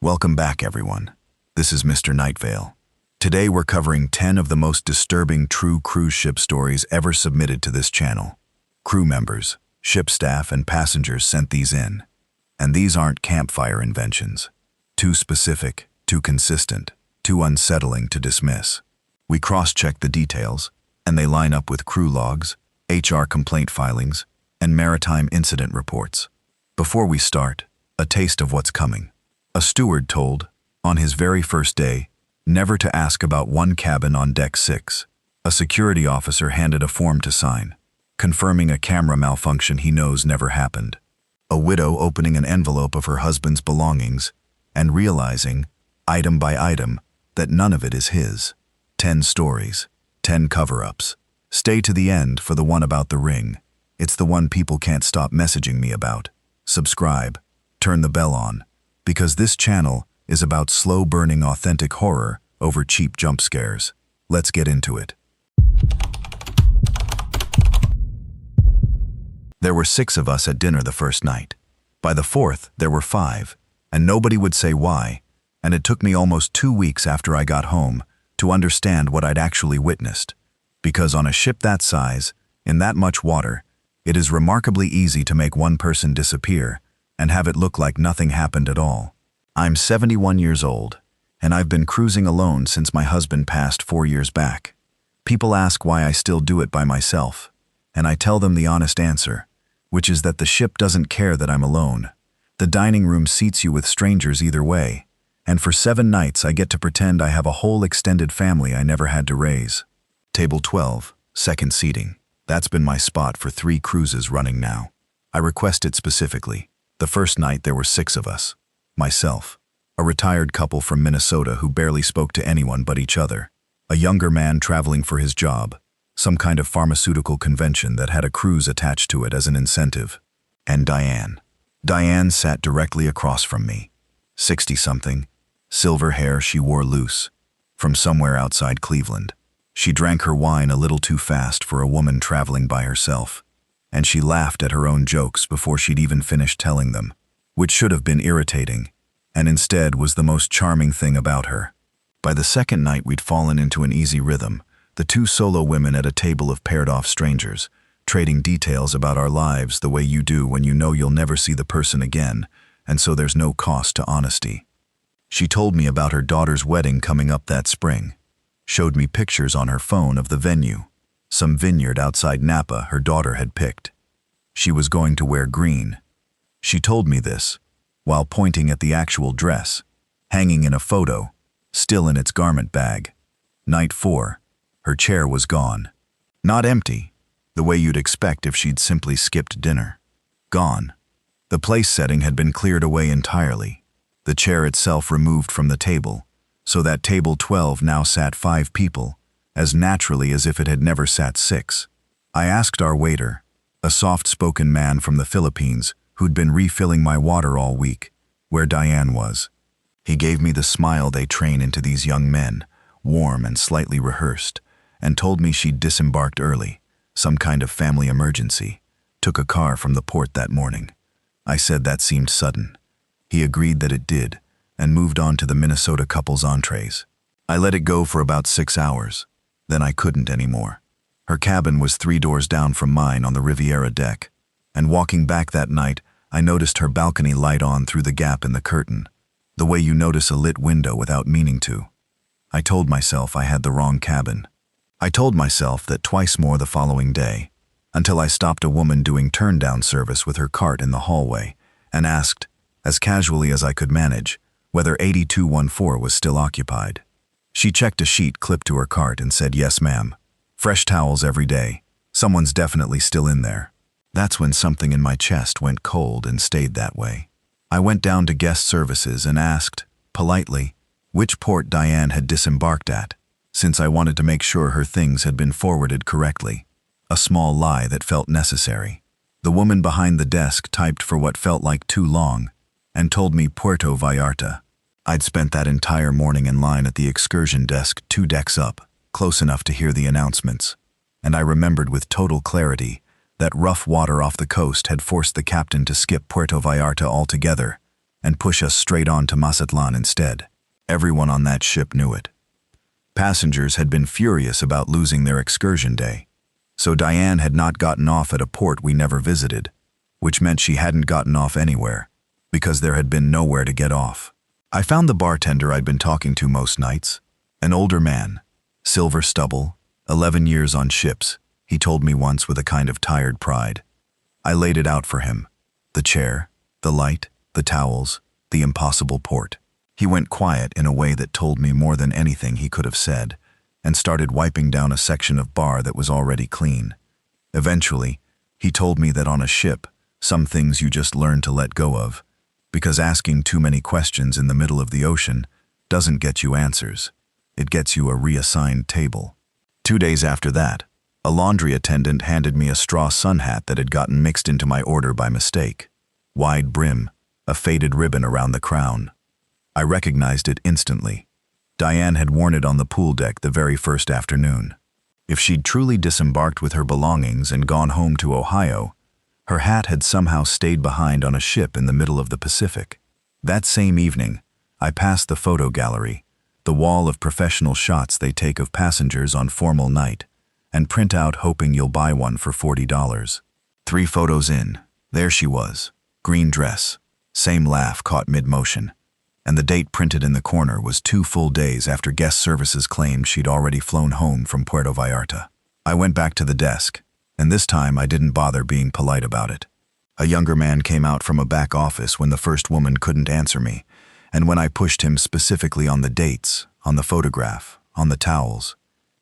Welcome back, everyone. This is Mr. Nightveil. Today we're covering 10 of the most disturbing true cruise ship stories ever submitted to this channel. Crew members, ship staff, and passengers sent these in. And these aren't campfire inventions. Too specific, too consistent, too unsettling to dismiss. We cross-checked the details, and they line up with crew logs, HR complaint filings, and maritime incident reports. Before we start, a taste of what's coming. A steward told, on his very first day, never to ask about one cabin on deck 6. A security officer handed a form to sign, confirming a camera malfunction he knows never happened. A widow opening an envelope of her husband's belongings and realizing, item by item, that none of it is his. 10 stories, 10 cover-ups. Stay to the end for the one about the ring. It's the one people can't stop messaging me about. Subscribe, turn the bell on, because this channel is about slow-burning authentic horror over cheap jump scares. Let's get into it. There were 6 of us at dinner the first night. By the 4th, there were 5, and nobody would say why, and it took me almost 2 weeks after I got home to understand what I'd actually witnessed. Because on a ship that size, in that much water, it is remarkably easy to make one person disappear and have it look like nothing happened at all. I'm 71 years old, and I've been cruising alone since my husband passed 4 years back. People ask why I still do it by myself, and I tell them the honest answer, which is that the ship doesn't care that I'm alone. The dining room seats you with strangers either way, and for 7 nights I get to pretend I have a whole extended family I never had to raise. Table 12, second seating. That's been my spot for 3 cruises running now. I request it specifically. The first night there were 6 of us. Myself, a retired couple from Minnesota who barely spoke to anyone but each other, a younger man traveling for his job, some kind of pharmaceutical convention that had a cruise attached to it as an incentive, and Diane. Diane sat directly across from me. 60-something, silver hair she wore loose, from somewhere outside Cleveland. She drank her wine a little too fast for a woman traveling by herself, and she laughed at her own jokes before she'd even finished telling them, which should have been irritating, and instead was the most charming thing about her. By the second night we'd fallen into an easy rhythm, the 2 solo women at a table of paired-off strangers, trading details about our lives the way you do when you know you'll never see the person again, and so there's no cost to honesty. She told me about her daughter's wedding coming up that spring, showed me pictures on her phone of the venue, some vineyard outside Napa her daughter had picked. She was going to wear green. She told me this, while pointing at the actual dress, hanging in a photo, still in its garment bag. Night 4, her chair was gone. Not empty, the way you'd expect if she'd simply skipped dinner. Gone. The place setting had been cleared away entirely, the chair itself removed from the table, so that table 12 now sat 5 people, as naturally as if it had never sat 6. I asked our waiter, a soft-spoken man from the Philippines who'd been refilling my water all week, where Diane was. He gave me the smile they train into these young men, warm and slightly rehearsed, and told me she'd disembarked early, some kind of family emergency, took a car from the port that morning. I said that seemed sudden. He agreed that it did, and moved on to the Minnesota couple's entrees. I let it go for about 6 hours. Then I couldn't anymore. Her cabin was 3 doors down from mine on the Riviera deck, and walking back that night, I noticed her balcony light on through the gap in the curtain, the way you notice a lit window without meaning to. I told myself I had the wrong cabin. I told myself that twice more the following day, until I stopped a woman doing turn-down service with her cart in the hallway and asked, as casually as I could manage, whether 8214 was still occupied. She checked a sheet clipped to her cart and said, "Yes, ma'am. Fresh towels every day. Someone's definitely still in there." That's when something in my chest went cold and stayed that way. I went down to guest services and asked, politely, which port Diane had disembarked at, since I wanted to make sure her things had been forwarded correctly. A small lie that felt necessary. The woman behind the desk typed for what felt like too long and told me Puerto Vallarta. I'd spent that entire morning in line at the excursion desk 2 decks up, close enough to hear the announcements, and I remembered with total clarity that rough water off the coast had forced the captain to skip Puerto Vallarta altogether, and push us straight on to Mazatlan instead. Everyone on that ship knew it. Passengers had been furious about losing their excursion day, so Diane had not gotten off at a port we never visited, which meant she hadn't gotten off anywhere, because there had been nowhere to get off. I found the bartender I'd been talking to most nights, an older man, silver stubble, 11 years on ships, he told me once with a kind of tired pride. I laid it out for him, the chair, the light, the towels, the impossible port. He went quiet in a way that told me more than anything he could have said, and started wiping down a section of bar that was already clean. Eventually, he told me that on a ship, some things you just learn to let go of, because asking too many questions in the middle of the ocean doesn't get you answers. It gets you a reassigned table. 2 days after that, a laundry attendant handed me a straw sun hat that had gotten mixed into my order by mistake. Wide brim, a faded ribbon around the crown. I recognized it instantly. Diane had worn it on the pool deck the very first afternoon. If she'd truly disembarked with her belongings and gone home to Ohio, her hat had somehow stayed behind on a ship in the middle of the Pacific. That same evening, I passed the photo gallery, the wall of professional shots they take of passengers on formal night, and print out hoping you'll buy one for $40. 3 photos in, there she was, green dress, same laugh caught mid-motion, and the date printed in the corner was 2 full days after guest services claimed she'd already flown home from Puerto Vallarta. I went back to the desk, and this time I didn't bother being polite about it. A younger man came out from a back office when the first woman couldn't answer me, and when I pushed him specifically on the dates, on the photograph, on the towels,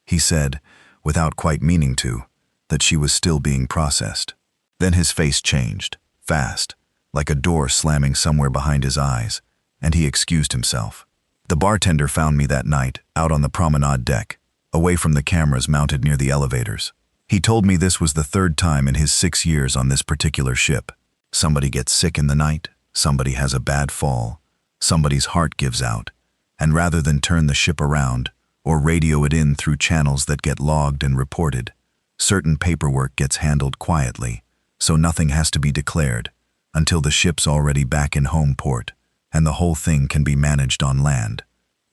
he said, without quite meaning to, that she was still being processed. Then his face changed, fast, like a door slamming somewhere behind his eyes, and he excused himself. The bartender found me that night, out on the promenade deck, away from the cameras mounted near the elevators. He told me this was the 3rd time in his 6 years on this particular ship. Somebody gets sick in the night, somebody has a bad fall, somebody's heart gives out, and rather than turn the ship around or radio it in through channels that get logged and reported, certain paperwork gets handled quietly, so nothing has to be declared until the ship's already back in home port, and the whole thing can be managed on land,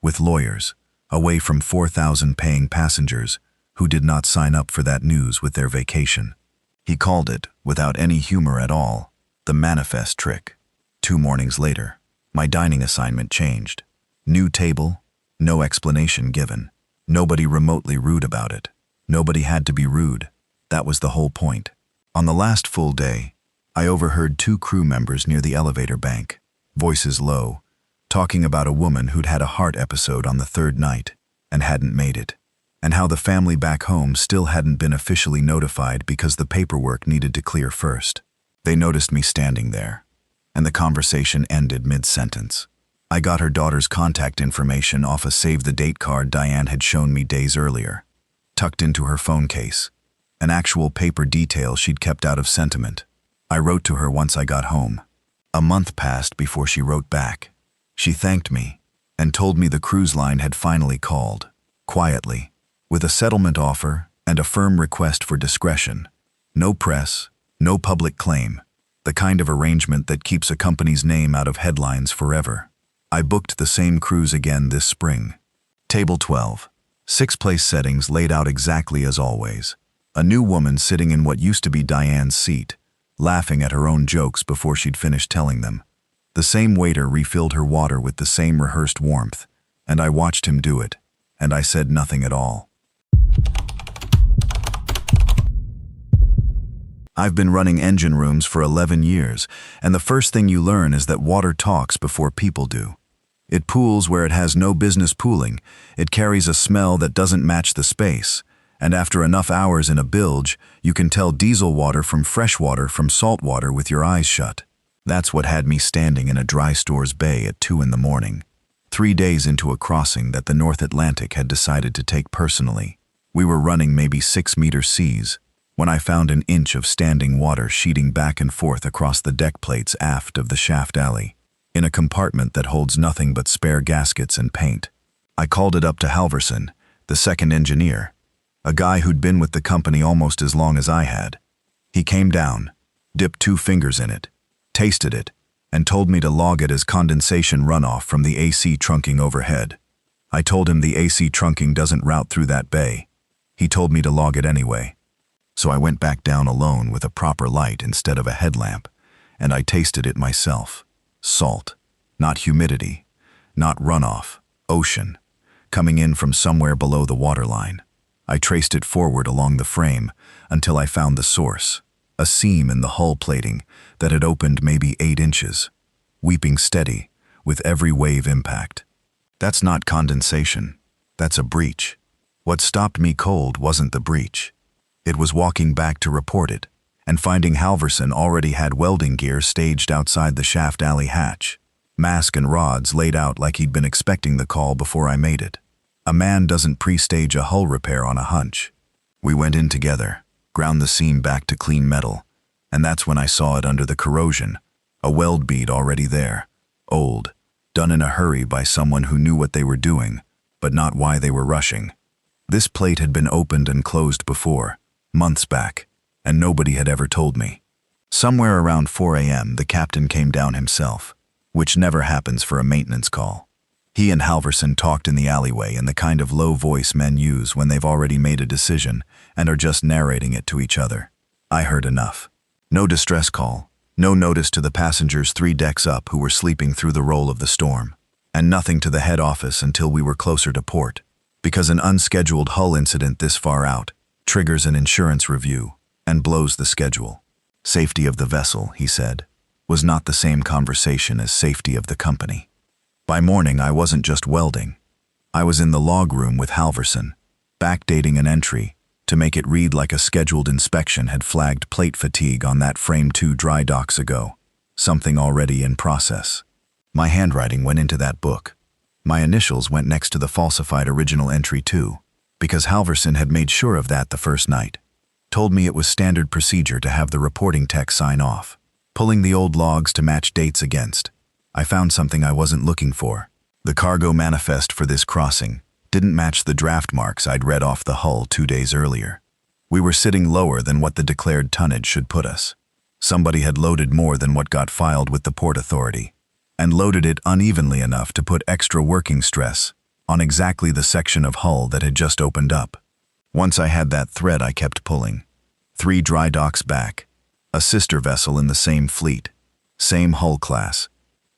with lawyers, away from 4,000 paying passengers who did not sign up for that news with their vacation. He called it, without any humor at all, the manifest trick. 2 mornings later, my dining assignment changed. New table, no explanation given. Nobody remotely rude about it. Nobody had to be rude. That was the whole point. On the last full day, I overheard 2 crew members near the elevator bank, voices low, talking about a woman who'd had a heart episode on the 3rd night and hadn't made it, and how the family back home still hadn't been officially notified because the paperwork needed to clear first. They noticed me standing there, and the conversation ended mid-sentence. I got her daughter's contact information off a save-the-date card Diane had shown me days earlier, tucked into her phone case, an actual paper detail she'd kept out of sentiment. I wrote to her once I got home. A month passed before she wrote back. She thanked me and told me the cruise line had finally called, quietly, with a settlement offer and a firm request for discretion. No press, no public claim, the kind of arrangement that keeps a company's name out of headlines forever. I booked the same cruise again this spring. Table 12. 6 place settings laid out exactly as always. A new woman sitting in what used to be Diane's seat, laughing at her own jokes before she'd finished telling them. The same waiter refilled her water with the same rehearsed warmth, and I watched him do it, and I said nothing at all. I've been running engine rooms for 11 years, and the first thing you learn is that water talks before people do. It pools where it has no business pooling, it carries a smell that doesn't match the space, and after enough hours in a bilge, you can tell diesel water from fresh water from salt water with your eyes shut. That's what had me standing in a dry stores bay at 2 in the morning, 3 days into a crossing that the North Atlantic had decided to take personally. We were running maybe 6-meter seas, when I found an inch of standing water sheeting back and forth across the deck plates aft of the shaft alley, in a compartment that holds nothing but spare gaskets and paint. I called it up to Halverson, the second engineer, a guy who'd been with the company almost as long as I had. He came down, dipped 2 fingers in it, tasted it, and told me to log it as condensation runoff from the AC trunking overhead. I told him the AC trunking doesn't route through that bay. He told me to log it anyway. So I went back down alone with a proper light instead of a headlamp, and I tasted it myself. Salt, not humidity, not runoff, ocean, coming in from somewhere below the waterline. I traced it forward along the frame until I found the source, a seam in the hull plating that had opened maybe 8 inches, weeping steady with every wave impact. That's not condensation, that's a breach. What stopped me cold wasn't the breach. It was walking back to report it, and finding Halverson already had welding gear staged outside the shaft alley hatch, mask and rods laid out like he'd been expecting the call before I made it. A man doesn't pre-stage a hull repair on a hunch. We went in together, ground the seam back to clean metal, and that's when I saw it under the corrosion, a weld bead already there, old, done in a hurry by someone who knew what they were doing, but not why they were rushing. This plate had been opened and closed before, months back, and nobody had ever told me. Somewhere around 4 a.m. the captain came down himself, which never happens for a maintenance call. He and Halverson talked in the alleyway in the kind of low voice men use when they've already made a decision and are just narrating it to each other. I heard enough. No distress call, no notice to the passengers 3 decks up who were sleeping through the roll of the storm, and nothing to the head office until we were closer to port, because an unscheduled hull incident this far out triggers an insurance review and blows the schedule. Safety of the vessel, he said, was not the same conversation as safety of the company. By morning, I wasn't just welding. I was in the log room with Halverson, backdating an entry to make it read like a scheduled inspection had flagged plate fatigue on that frame 2 dry docks ago, something already in process. My handwriting went into that book. My initials went next to the falsified original entry too, because Halverson had made sure of that the first night. Told me it was standard procedure to have the reporting tech sign off, pulling the old logs to match dates against. I found something I wasn't looking for. The cargo manifest for this crossing didn't match the draft marks I'd read off the hull 2 days earlier. We were sitting lower than what the declared tonnage should put us. Somebody had loaded more than what got filed with the Port Authority, and loaded it unevenly enough to put extra working stress on exactly the section of hull that had just opened up. Once I had that thread I kept pulling. 3 dry docks back, a sister vessel in the same fleet, same hull class,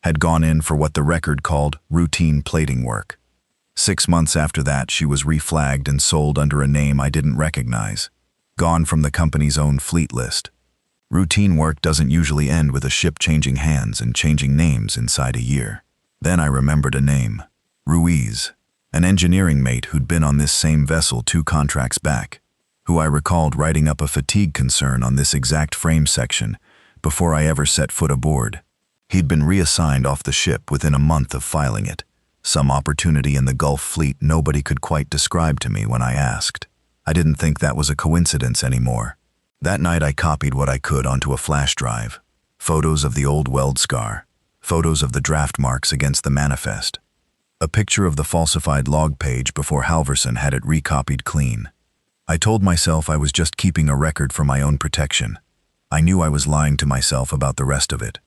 had gone in for what the record called routine plating work. 6 months after that, she was reflagged and sold under a name I didn't recognize, gone from the company's own fleet list. Routine work doesn't usually end with a ship changing hands and changing names inside a year. Then I remembered a name, Ruiz, an engineering mate who'd been on this same vessel 2 contracts back, who I recalled writing up a fatigue concern on this exact frame section before I ever set foot aboard. He'd been reassigned off the ship within a month of filing it, some opportunity in the Gulf fleet nobody could quite describe to me when I asked. I didn't think that was a coincidence anymore. That night I copied what I could onto a flash drive, photos of the old weld scar, photos of the draft marks against the manifest, a picture of the falsified log page before Halverson had it recopied clean. I told myself I was just keeping a record for my own protection. I knew I was lying to myself about the rest of it.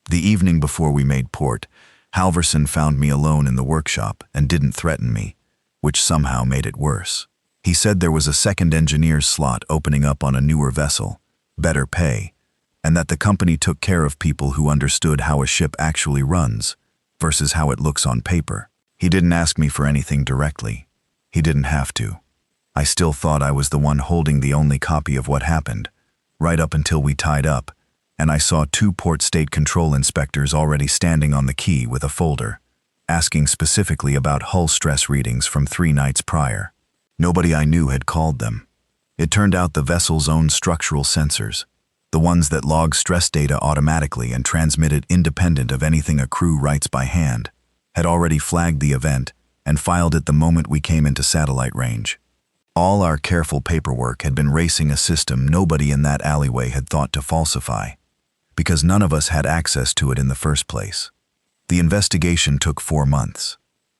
The evening before we made port, Halverson found me alone in the workshop and didn't threaten me, which somehow made it worse. He said there was a second engineer's slot opening up on a newer vessel, better pay, and that the company took care of people who understood how a ship actually runs versus how it looks on paper. He didn't ask me for anything directly. He didn't have to. I still thought I was the one holding the only copy of what happened, right up until we tied up, and I saw 2 port state control inspectors already standing on the quay with a folder, asking specifically about hull stress readings from 3 nights prior. Nobody I knew had called them. It turned out the vessel's own structural sensors, the ones that log stress data automatically and transmit it independent of anything a crew writes by hand, had already flagged the event and filed it the moment we came into satellite range. All our careful paperwork had been racing a system nobody in that alleyway had thought to falsify, because none of us had access to it in the first place. The investigation took 4 months,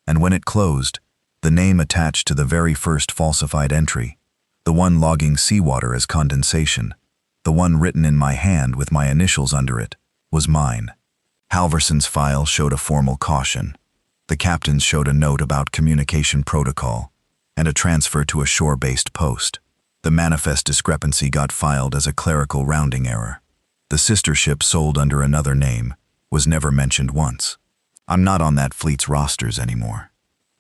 and when it closed, the name attached to the very first falsified entry, the one logging seawater as condensation, the one written in my hand with my initials under it, was mine. Halverson's file showed a formal caution. The captain's showed a note about communication protocol and a transfer to a shore-based post. The manifest discrepancy got filed as a clerical rounding error. The sister ship, sold under another name, was never mentioned once. I'm not on that fleet's rosters anymore.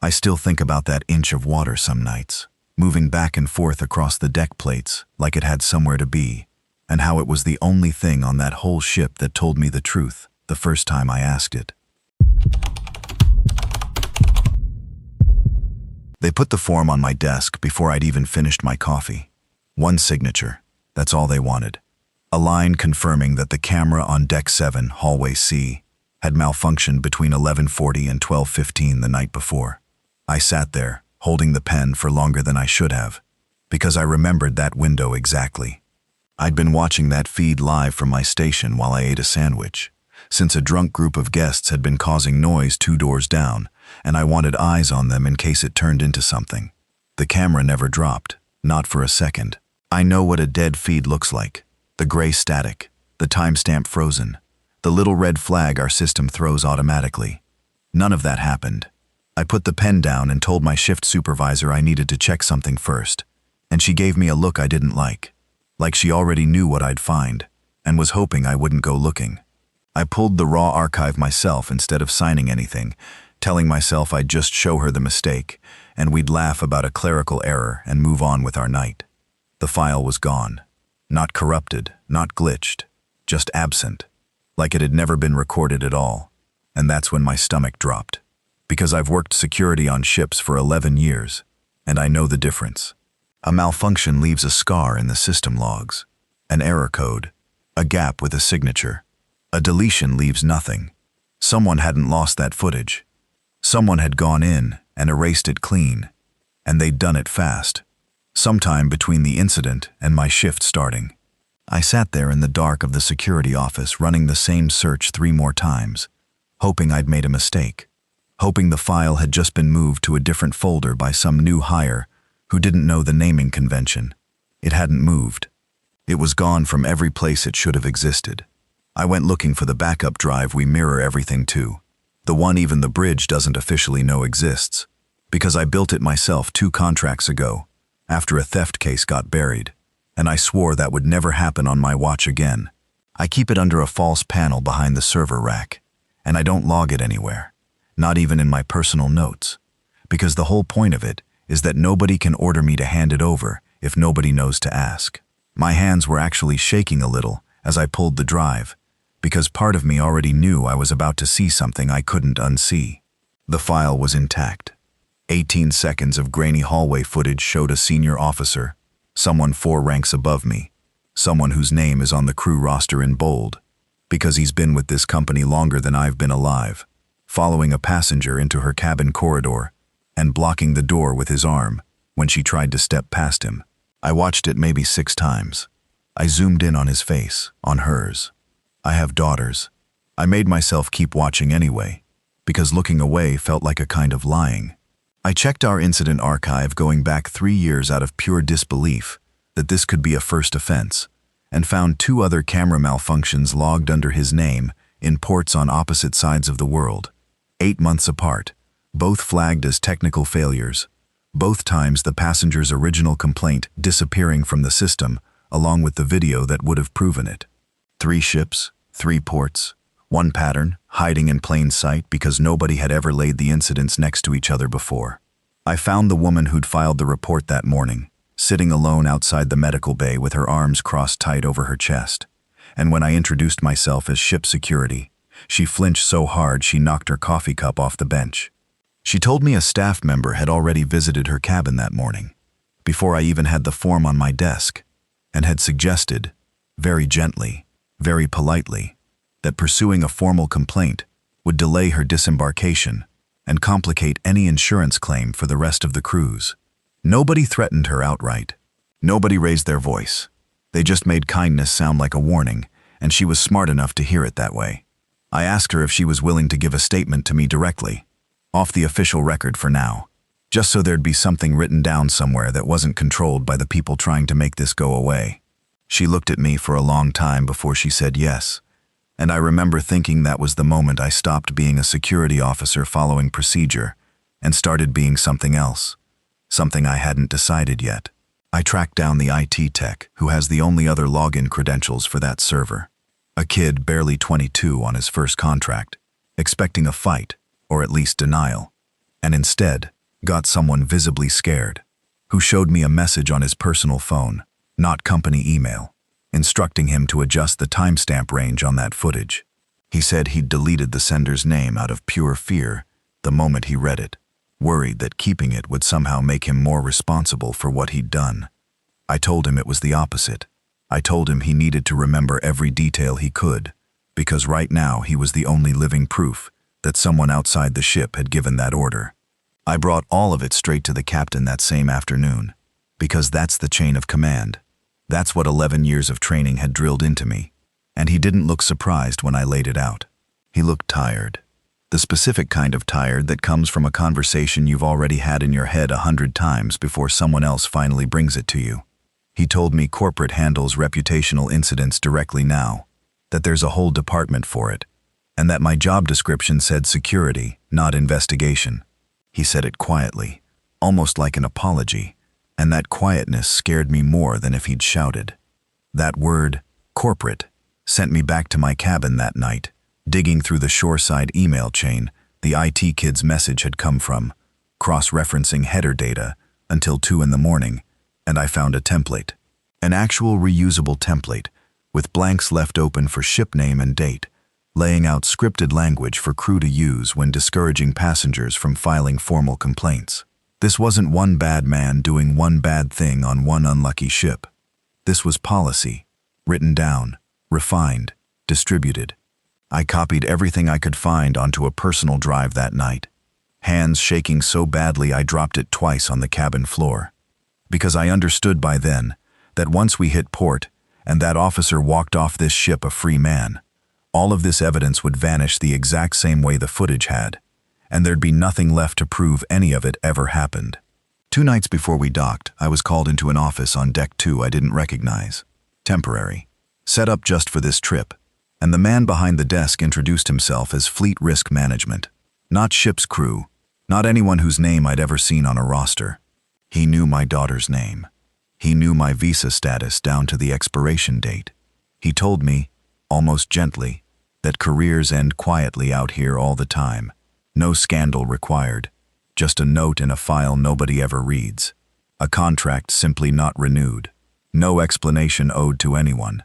I still think about that inch of water some nights, moving back and forth across the deck plates like it had somewhere to be, and how it was the only thing on that whole ship that told me the truth the first time I asked it. They put the form on my desk before I'd even finished my coffee. One signature, that's all they wanted. A line confirming that the camera on Deck 7, Hallway C, had malfunctioned between 11:40 and 12:15 the night before. I sat there, holding the pen for longer than I should have, because I remembered that window exactly. I'd been watching that feed live from my station while I ate a sandwich, since a drunk group of guests had been causing noise 2 doors down, and I wanted eyes on them in case it turned into something. The camera never dropped, not for a second. I know what a dead feed looks like. The gray static, the timestamp frozen, the little red flag our system throws automatically. None of that happened. I put the pen down and told my shift supervisor I needed to check something first, and she gave me a look I didn't like she already knew what I'd find, and was hoping I wouldn't go looking. I pulled the raw archive myself instead of signing anything, telling myself I'd just show her the mistake, and we'd laugh about a clerical error and move on with our night. The file was gone. Not corrupted, not glitched, just absent, like it had never been recorded at all. And that's when my stomach dropped. Because I've worked security on ships for 11 years, and I know the difference. A malfunction leaves a scar in the system logs, an error code, a gap with a signature. A deletion leaves nothing. Someone hadn't lost that footage. Someone had gone in and erased it clean, and they'd done it fast, sometime between the incident and my shift starting. I sat there in the dark of the security office running the same search 3 more times, hoping I'd made a mistake, hoping the file had just been moved to a different folder by some new hire who didn't know the naming convention. It hadn't moved. It was gone from every place it should have existed. I went looking for the backup drive we mirror everything to, the one even the bridge doesn't officially know exists, because I built it myself 2 contracts ago, after a theft case got buried, and I swore that would never happen on my watch again. I keep it under a false panel behind the server rack, and I don't log it anywhere, not even in my personal notes, because the whole point of it is that nobody can order me to hand it over if nobody knows to ask. My hands were actually shaking a little as I pulled the drive, because part of me already knew I was about to see something I couldn't unsee. The file was intact. 18 seconds of grainy hallway footage showed a senior officer, someone 4 ranks above me, someone whose name is on the crew roster in bold, because he's been with this company longer than I've been alive, following a passenger into her cabin corridor and blocking the door with his arm when she tried to step past him. I watched it maybe 6 times. I zoomed in on his face, on hers. I have daughters. I made myself keep watching anyway, because looking away felt like a kind of lying. I checked our incident archive going back 3 years out of pure disbelief that this could be a first offense, and found 2 other camera malfunctions logged under his name in ports on opposite sides of the world, 8 months apart, both flagged as technical failures, both times the passenger's original complaint disappearing from the system along with the video that would have proven it. 3 ships, 3 ports, 1 pattern, hiding in plain sight because nobody had ever laid the incidents next to each other before. I found the woman who'd filed the report that morning, sitting alone outside the medical bay with her arms crossed tight over her chest, and when I introduced myself as ship security, she flinched so hard she knocked her coffee cup off the bench. She told me a staff member had already visited her cabin that morning, before I even had the form on my desk, and had suggested, very gently, very politely, that pursuing a formal complaint would delay her disembarkation and complicate any insurance claim for the rest of the cruise. Nobody threatened her outright. Nobody raised their voice. They just made kindness sound like a warning, and she was smart enough to hear it that way. I asked her if she was willing to give a statement to me directly, off the official record for now, just so there'd be something written down somewhere that wasn't controlled by the people trying to make this go away. She looked at me for a long time before she said yes, And I remember thinking that was the moment I stopped being a security officer following procedure and started being something else, something I hadn't decided yet. I tracked down the IT tech who has the only other login credentials for that server. A kid barely 22 on his first contract, expecting a fight, or at least denial, and instead got someone visibly scared, who showed me a message on his personal phone, not company email, instructing him to adjust the timestamp range on that footage. He said he'd deleted the sender's name out of pure fear the moment he read it, worried that keeping it would somehow make him more responsible for what he'd done. I told him it was the opposite. I told him he needed to remember every detail he could, because right now he was the only living proof that someone outside the ship had given that order. I brought all of it straight to the captain that same afternoon, because that's the chain of command. That's what 11 years of training had drilled into me, and he didn't look surprised when I laid it out. He looked tired. The specific kind of tired that comes from a conversation you've already had in your head 100 times before someone else finally brings it to you. He told me corporate handles reputational incidents directly now, that there's a whole department for it, and that my job description said security, not investigation. He said it quietly, almost like an apology, and that quietness scared me more than if he'd shouted. That word, corporate, sent me back to my cabin that night, digging through the shoreside email chain the IT kid's message had come from, cross-referencing header data until 2 in the morning, and I found a template. An actual reusable template, with blanks left open for ship name and date, laying out scripted language for crew to use when discouraging passengers from filing formal complaints. This wasn't one bad man doing one bad thing on one unlucky ship. This was policy, written down, refined, distributed. I copied everything I could find onto a personal drive that night, hands shaking so badly I dropped it twice on the cabin floor. Because I understood by then that once we hit port and that officer walked off this ship a free man, all of this evidence would vanish the exact same way the footage had, and there'd be nothing left to prove any of it ever happened. 2 nights before we docked, I was called into an office on Deck 2 I didn't recognize. Temporary. Set up just for this trip. And the man behind the desk introduced himself as Fleet Risk Management. Not ship's crew. Not anyone whose name I'd ever seen on a roster. He knew my daughter's name. He knew my visa status down to the expiration date. He told me, almost gently, that careers end quietly out here all the time. No scandal required. Just a note in a file nobody ever reads. A contract simply not renewed. No explanation owed to anyone.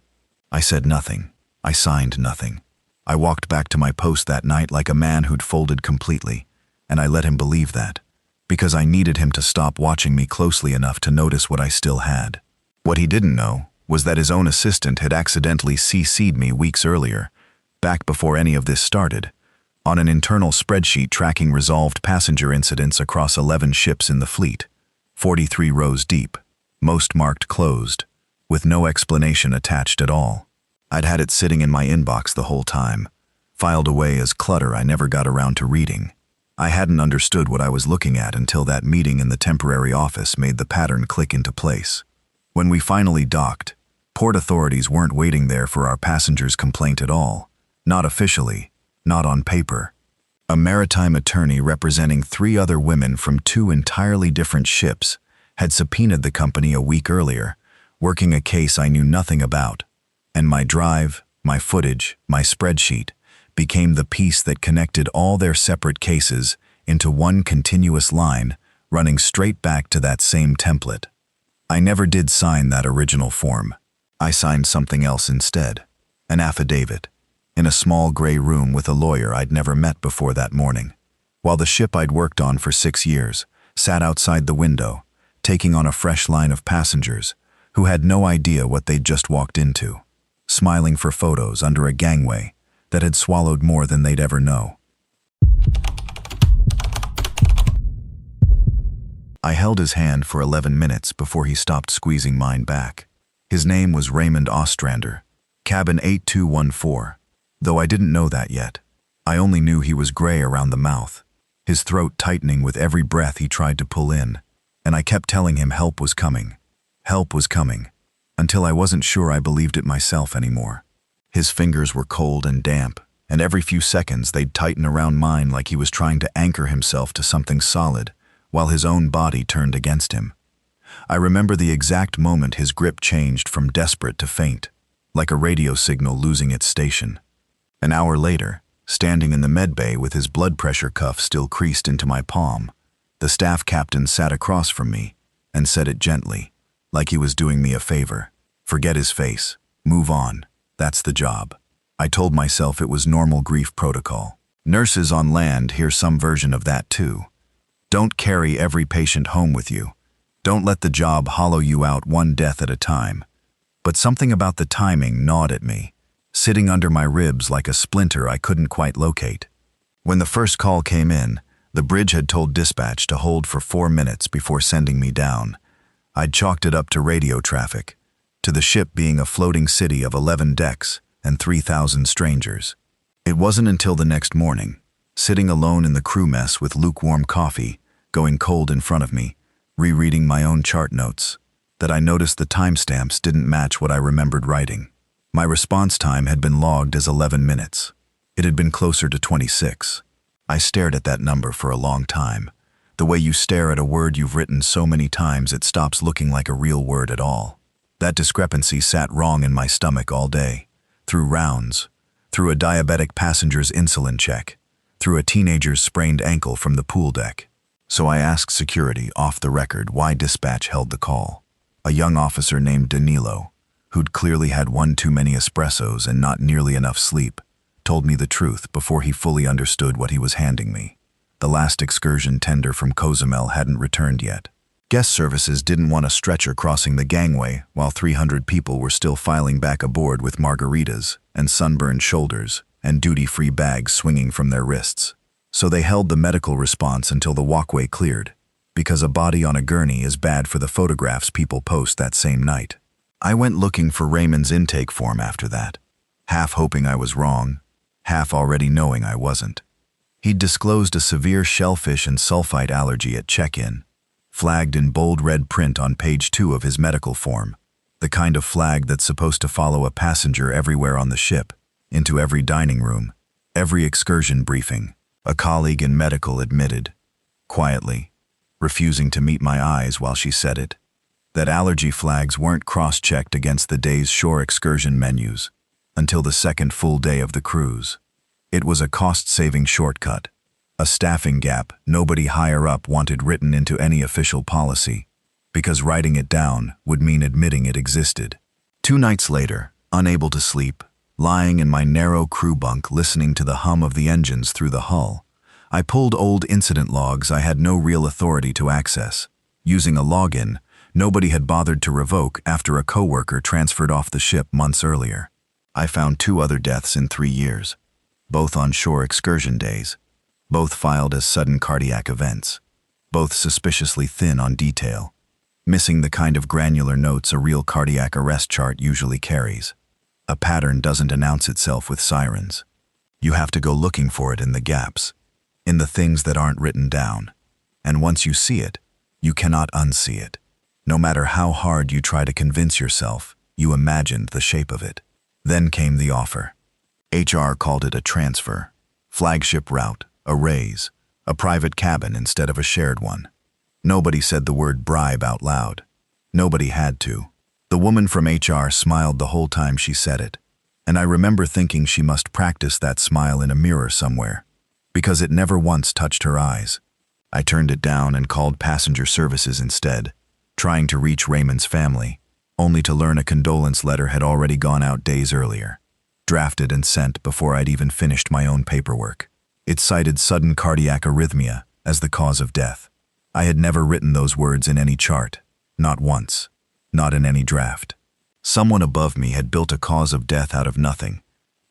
I said nothing. I signed nothing. I walked back to my post that night like a man who'd folded completely, and I let him believe that, because I needed him to stop watching me closely enough to notice what I still had. What he didn't know was that his own assistant had accidentally CC'd me weeks earlier, back before any of this started, on an internal spreadsheet tracking resolved passenger incidents across 11 ships in the fleet, 43 rows deep, most marked closed, with no explanation attached at all. I'd had it sitting in my inbox the whole time, filed away as clutter I never got around to reading. I hadn't understood what I was looking at until that meeting in the temporary office made the pattern click into place. When we finally docked, port authorities weren't waiting there for our passenger's complaint at all. Not officially, not on paper. A maritime attorney representing 3 other women from 2 entirely different ships had subpoenaed the company a week earlier, working a case I knew nothing about. And my drive, my footage, my spreadsheet became the piece that connected all their separate cases into one continuous line running straight back to that same template. I never did sign that original form. I signed something else instead, an affidavit, in a small gray room with a lawyer I'd never met before that morning, while the ship I'd worked on for 6 years sat outside the window, taking on a fresh line of passengers who had no idea what they'd just walked into, smiling for photos under a gangway that had swallowed more than they'd ever know. I held his hand for 11 minutes before he stopped squeezing mine back. His name was Raymond Ostrander, cabin 8214, though I didn't know that yet. I only knew he was gray around the mouth, his throat tightening with every breath he tried to pull in, and I kept telling him help was coming, until I wasn't sure I believed it myself anymore. His fingers were cold and damp, and every few seconds they'd tighten around mine like he was trying to anchor himself to something solid, while his own body turned against him. I remember the exact moment his grip changed from desperate to faint, like a radio signal losing its station. An hour later, standing in the med bay with his blood pressure cuff still creased into my palm, the staff captain sat across from me and said it gently, like he was doing me a favor. Forget his face. Move on. That's the job. I told myself it was normal grief protocol. Nurses on land hear some version of that too. Don't carry every patient home with you. Don't let the job hollow you out one death at a time. But something about the timing gnawed at me, sitting under my ribs like a splinter I couldn't quite locate. When the first call came in, the bridge had told dispatch to hold for 4 minutes before sending me down. I'd chalked it up to radio traffic, to the ship being a floating city of 11 decks and 3,000 strangers. It wasn't until the next morning, sitting alone in the crew mess with lukewarm coffee, going cold in front of me, rereading my own chart notes, that I noticed the timestamps didn't match what I remembered writing. My response time had been logged as 11 minutes. It had been closer to 26. I stared at that number for a long time, the way you stare at a word you've written so many times it stops looking like a real word at all. That discrepancy sat wrong in my stomach all day, through rounds, through a diabetic passenger's insulin check, through a teenager's sprained ankle from the pool deck. So I asked security off the record why dispatch held the call. A young officer named Danilo, who'd clearly had one too many espressos and not nearly enough sleep, told me the truth before he fully understood what he was handing me. The last excursion tender from Cozumel hadn't returned yet. Guest services didn't want a stretcher crossing the gangway while 300 people were still filing back aboard with margaritas and sunburned shoulders and duty-free bags swinging from their wrists. So they held the medical response until the walkway cleared, because a body on a gurney is bad for the photographs people post that same night. I went looking for Raymond's intake form after that, half hoping I was wrong, half already knowing I wasn't. He'd disclosed a severe shellfish and sulfite allergy at check-in, flagged in bold red print on page 2 of his medical form, the kind of flag that's supposed to follow a passenger everywhere on the ship, into every dining room, every excursion briefing. A colleague in medical admitted, quietly, refusing to meet my eyes while she said it, that allergy flags weren't cross-checked against the day's shore excursion menus until the second full day of the cruise. It was a cost-saving shortcut, a staffing gap nobody higher up wanted written into any official policy, because writing it down would mean admitting it existed. 2 nights later, unable to sleep, lying in my narrow crew bunk listening to the hum of the engines through the hull, I pulled old incident logs I had no real authority to access, using a login nobody had bothered to revoke after a coworker transferred off the ship months earlier. I found 2 other deaths in 3 years, both on shore excursion days, both filed as sudden cardiac events, both suspiciously thin on detail, missing the kind of granular notes a real cardiac arrest chart usually carries. A pattern doesn't announce itself with sirens. You have to go looking for it in the gaps, in the things that aren't written down. And once you see it, you cannot unsee it. No matter how hard you try to convince yourself, you imagined the shape of it. Then came the offer. HR called it a transfer, flagship route, a raise, a private cabin instead of a shared one. Nobody said the word bribe out loud. Nobody had to. The woman from HR smiled the whole time she said it, and I remember thinking she must practice that smile in a mirror somewhere, because it never once touched her eyes. I turned it down and called passenger services instead, trying to reach Raymond's family, only to learn a condolence letter had already gone out days earlier, drafted and sent before I'd even finished my own paperwork. It cited sudden cardiac arrhythmia as the cause of death. I had never written those words in any chart, not once. Not in any draft. Someone above me had built a cause of death out of nothing,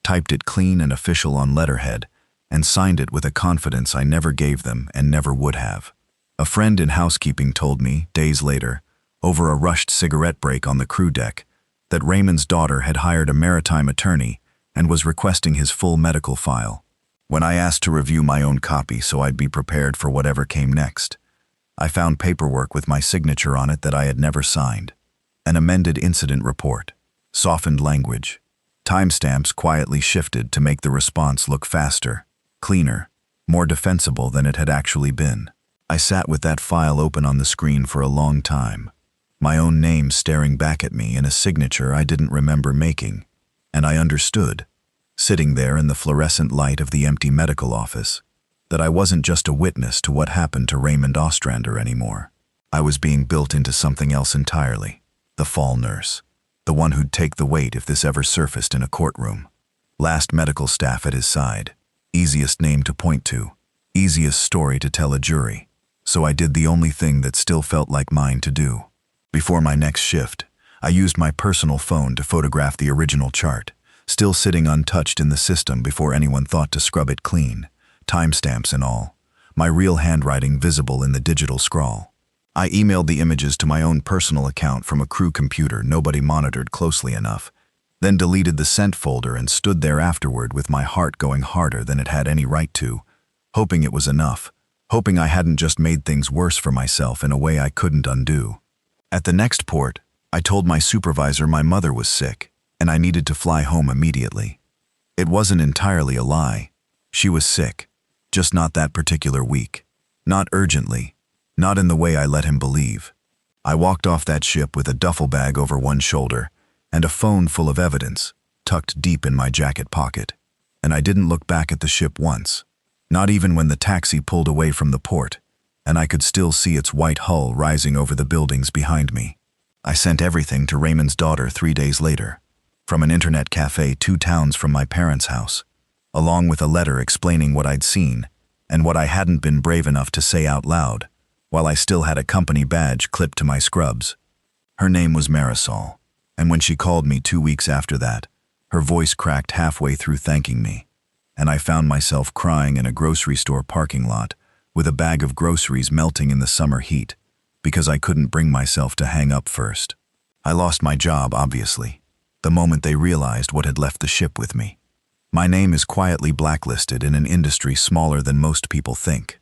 typed it clean and official on letterhead, and signed it with a confidence I never gave them and never would have. A friend in housekeeping told me, days later, over a rushed cigarette break on the crew deck, that Raymond's daughter had hired a maritime attorney and was requesting his full medical file. When I asked to review my own copy so I'd be prepared for whatever came next, I found paperwork with my signature on it that I had never signed. An amended incident report, softened language, Timestamps quietly shifted to make the response look faster, cleaner, more defensible than it had actually been. I sat with that file open on the screen for a long time, my own name staring back at me in a signature I didn't remember making, and I understood, sitting there in the fluorescent light of the empty medical office, that I wasn't just a witness to what happened to Raymond Ostrander anymore. I was being built into something else entirely, the fall nurse, the one who'd take the weight if this ever surfaced in a courtroom. Last medical staff at his side, easiest name to point to, easiest story to tell a jury. So I did the only thing that still felt like mine to do. Before my next shift, I used my personal phone to photograph the original chart, still sitting untouched in the system before anyone thought to scrub it clean, timestamps and all, my real handwriting visible in the digital scrawl. I emailed the images to my own personal account from a crew computer nobody monitored closely enough, then deleted the sent folder and stood there afterward with my heart going harder than it had any right to, hoping it was enough, hoping I hadn't just made things worse for myself in a way I couldn't undo. At the next port, I told my supervisor my mother was sick, and I needed to fly home immediately. It wasn't entirely a lie. She was sick, just not that particular week. Not urgently, not in the way I let him believe. I walked off that ship with a duffel bag over one shoulder and a phone full of evidence tucked deep in my jacket pocket, and I didn't look back at the ship once. Not even when the taxi pulled away from the port, and I could still see its white hull rising over the buildings behind me. I sent everything to Raymond's daughter 3 days later, from an internet cafe 2 towns from my parents' house, along with a letter explaining what I'd seen and what I hadn't been brave enough to say out loud, while I still had a company badge clipped to my scrubs. Her name was Marisol, and when she called me 2 weeks after that, her voice cracked halfway through thanking me, and I found myself crying in a grocery store parking lot with a bag of groceries melting in the summer heat because I couldn't bring myself to hang up first. I lost my job, obviously, the moment they realized what had left the ship with me. My name is quietly blacklisted in an industry smaller than most people think,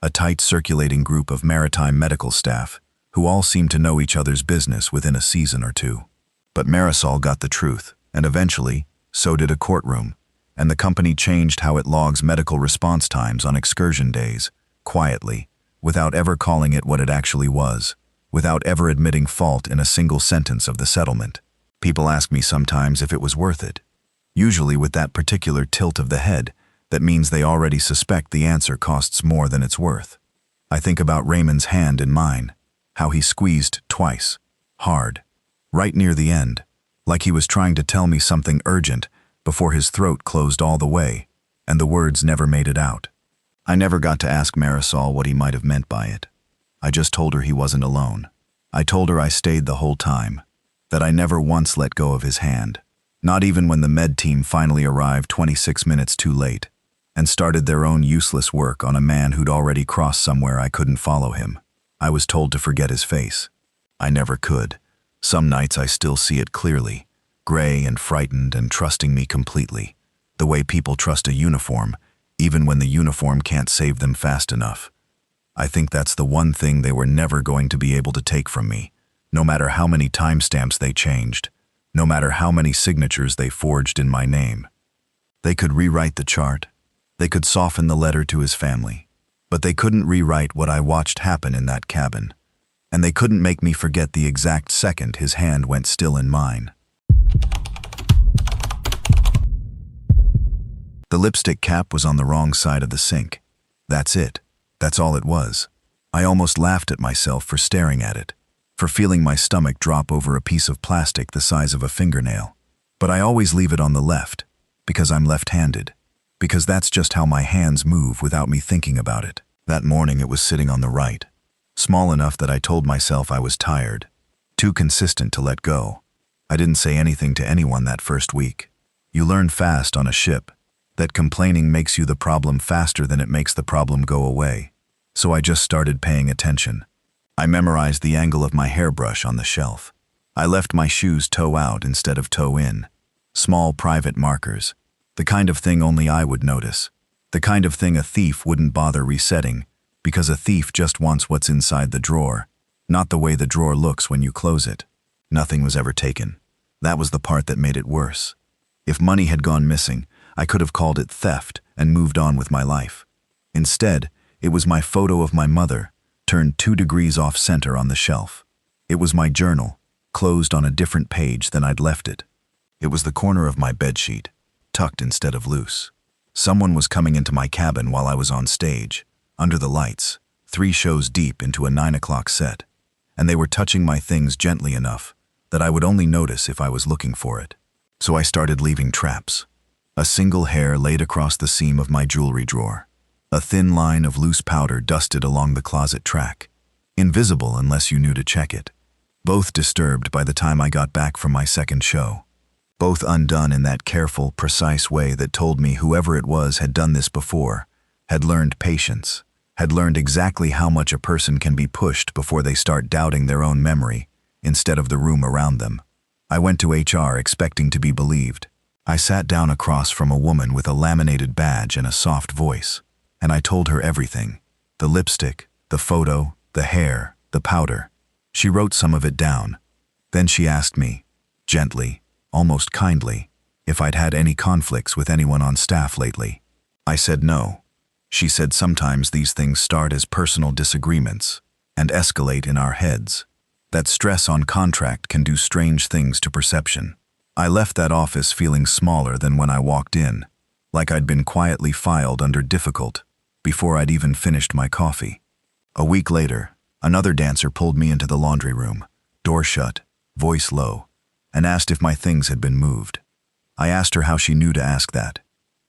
a tight circulating group of maritime medical staff who all seem to know each other's business within a season or two. But Marisol got the truth, and eventually, so did a courtroom, and the company changed how it logs medical response times on excursion days, quietly, without ever calling it what it actually was, without ever admitting fault in a single sentence of the settlement. People ask me sometimes if it was worth it, usually with that particular tilt of the head that means they already suspect the answer costs more than it's worth. I think about Raymond's hand in mine, how he squeezed twice, hard, right near the end, like he was trying to tell me something urgent before his throat closed all the way, and the words never made it out. I never got to ask Marisol what he might have meant by it. I just told her he wasn't alone. I told her I stayed the whole time, that I never once let go of his hand, not even when the med team finally arrived 26 minutes too late and started their own useless work on a man who'd already crossed somewhere I couldn't follow him. I was told to forget his face. I never could. Some nights I still see it clearly, gray and frightened and trusting me completely, the way people trust a uniform, even when the uniform can't save them fast enough. I think that's the one thing they were never going to be able to take from me, no matter how many timestamps they changed, no matter how many signatures they forged in my name. They could rewrite the chart, they could soften the letter to his family, but they couldn't rewrite what I watched happen in that cabin, and they couldn't make me forget the exact second his hand went still in mine. The lipstick cap was on the wrong side of the sink. That's it. That's all it was. I almost laughed at myself for staring at it, for feeling my stomach drop over a piece of plastic the size of a fingernail. But I always leave it on the left, because I'm left-handed, because that's just how my hands move without me thinking about it. That morning it was sitting on the right, small enough that I told myself I was tired, too consistent to let go. I didn't say anything to anyone that first week. You learn fast on a ship that complaining makes you the problem faster than it makes the problem go away. So I just started paying attention. I memorized the angle of my hairbrush on the shelf. I left my shoes toe out instead of toe in. Small private markers. The kind of thing only I would notice. The kind of thing a thief wouldn't bother resetting, because a thief just wants what's inside the drawer, not the way the drawer looks when you close it. Nothing was ever taken. That was the part that made it worse. If money had gone missing, I could have called it theft and moved on with my life. Instead, it was my photo of my mother, turned 2 degrees off center on the shelf. It was my journal, closed on a different page than I'd left it. It was the corner of my bedsheet, tucked instead of loose. Someone was coming into my cabin while I was on stage, under the lights, 3 shows deep into a 9 o'clock set, and they were touching my things gently enough that I would only notice if I was looking for it. So I started leaving traps. A single hair laid across the seam of my jewelry drawer. A thin line of loose powder dusted along the closet track, invisible unless you knew to check it. Both disturbed by the time I got back from my second show. Both undone in that careful, precise way that told me whoever it was had done this before, had learned patience, had learned exactly how much a person can be pushed before they start doubting their own memory, instead of the room around them. I went to HR expecting to be believed. I sat down across from a woman with a laminated badge and a soft voice, and I told her everything. The lipstick, the photo, the hair, the powder. She wrote some of it down. Then she asked me, gently, almost kindly, if I'd had any conflicts with anyone on staff lately. I said no. She said sometimes these things start as personal disagreements and escalate in our heads. That stress on contract can do strange things to perception. I left that office feeling smaller than when I walked in, like I'd been quietly filed under difficult before I'd even finished my coffee. A week later, another dancer pulled me into the laundry room, door shut, voice low, and asked if my things had been moved. I asked her how she knew to ask that.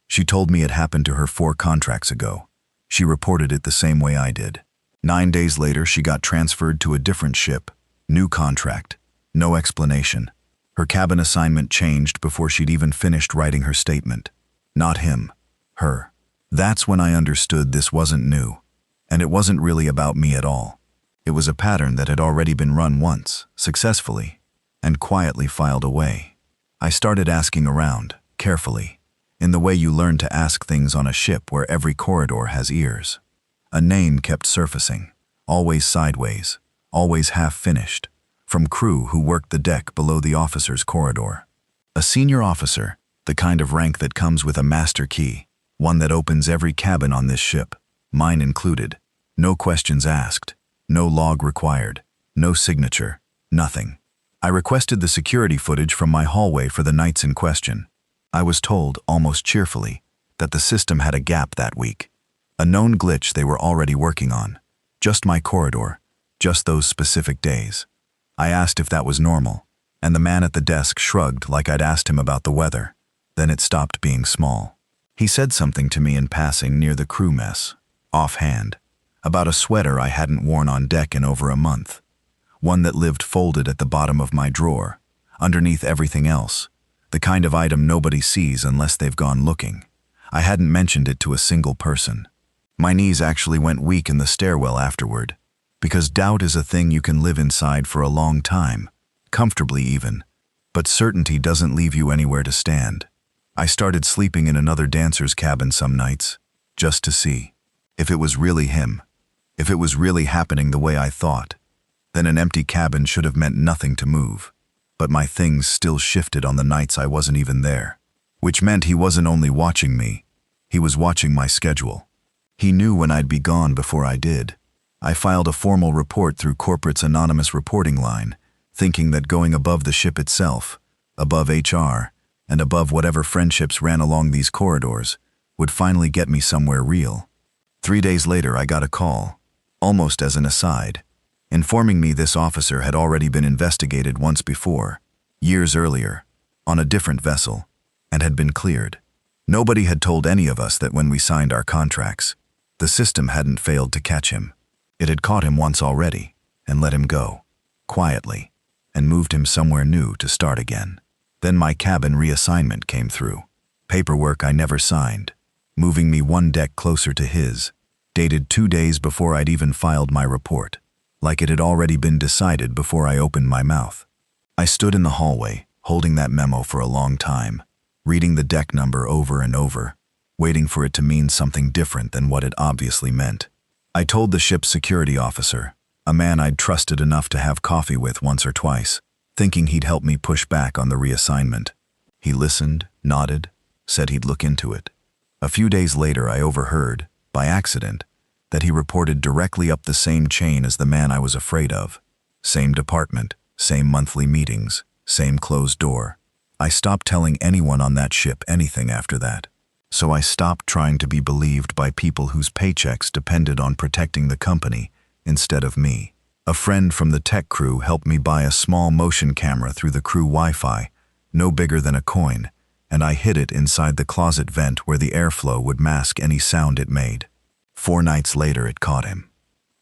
She told me it happened to her 4 contracts ago. She reported it the same way I did. 9 days later, she got transferred to a different ship. New contract. No explanation. Her cabin assignment changed before she'd even finished writing her statement. Not him. Her. That's when I understood this wasn't new. And it wasn't really about me at all. It was a pattern that had already been run once, successfully, and quietly filed away. I started asking around, carefully, in the way you learn to ask things on a ship where every corridor has ears. A name kept surfacing, always sideways, always half-finished, from crew who worked the deck below the officer's corridor. A senior officer, the kind of rank that comes with a master key, one that opens every cabin on this ship, mine included. No questions asked, no log required, no signature, nothing. I requested the security footage from my hallway for the nights in question. I was told, almost cheerfully, that the system had a gap that week. A known glitch they were already working on. Just my corridor, just those specific days. I asked if that was normal, and the man at the desk shrugged like I'd asked him about the weather. Then it stopped being small. He said something to me in passing near the crew mess, offhand, about a sweater I hadn't worn on deck in over a month. One that lived folded at the bottom of my drawer, underneath everything else, the kind of item nobody sees unless they've gone looking. I hadn't mentioned it to a single person. My knees actually went weak in the stairwell afterward, because doubt is a thing you can live inside for a long time, comfortably even, but certainty doesn't leave you anywhere to stand. I started sleeping in another dancer's cabin some nights, just to see if it was really him, if it was really happening the way I thought. Then an empty cabin should have meant nothing to move, but my things still shifted on the nights I wasn't even there, which meant he wasn't only watching me, he was watching my schedule. He knew when I'd be gone before I did. I filed a formal report through corporate's anonymous reporting line, thinking that going above the ship itself, above HR, and above whatever friendships ran along these corridors, would finally get me somewhere real. 3 days later, I got a call, almost as an aside, informing me this officer had already been investigated once before, years earlier, on a different vessel, and had been cleared. Nobody had told any of us that when we signed our contracts, the system hadn't failed to catch him. It had caught him once already, and let him go, quietly, and moved him somewhere new to start again. Then my cabin reassignment came through. Paperwork I never signed, moving me 1 deck closer to his, dated 2 days before I'd even filed my report, like it had already been decided before I opened my mouth. I stood in the hallway, holding that memo for a long time, reading the deck number over and over, waiting for it to mean something different than what it obviously meant. I told the ship's security officer, a man I'd trusted enough to have coffee with once or twice, thinking he'd help me push back on the reassignment. He listened, nodded, said he'd look into it. A few days later I overheard, by accident, that he reported directly up the same chain as the man I was afraid of. Same department, same monthly meetings, same closed door. I stopped telling anyone on that ship anything after that. So I stopped trying to be believed by people whose paychecks depended on protecting the company instead of me. A friend from the tech crew helped me buy a small motion camera through the crew Wi-Fi, no bigger than a coin, and I hid it inside the closet vent where the airflow would mask any sound it made. 4 nights later it caught him.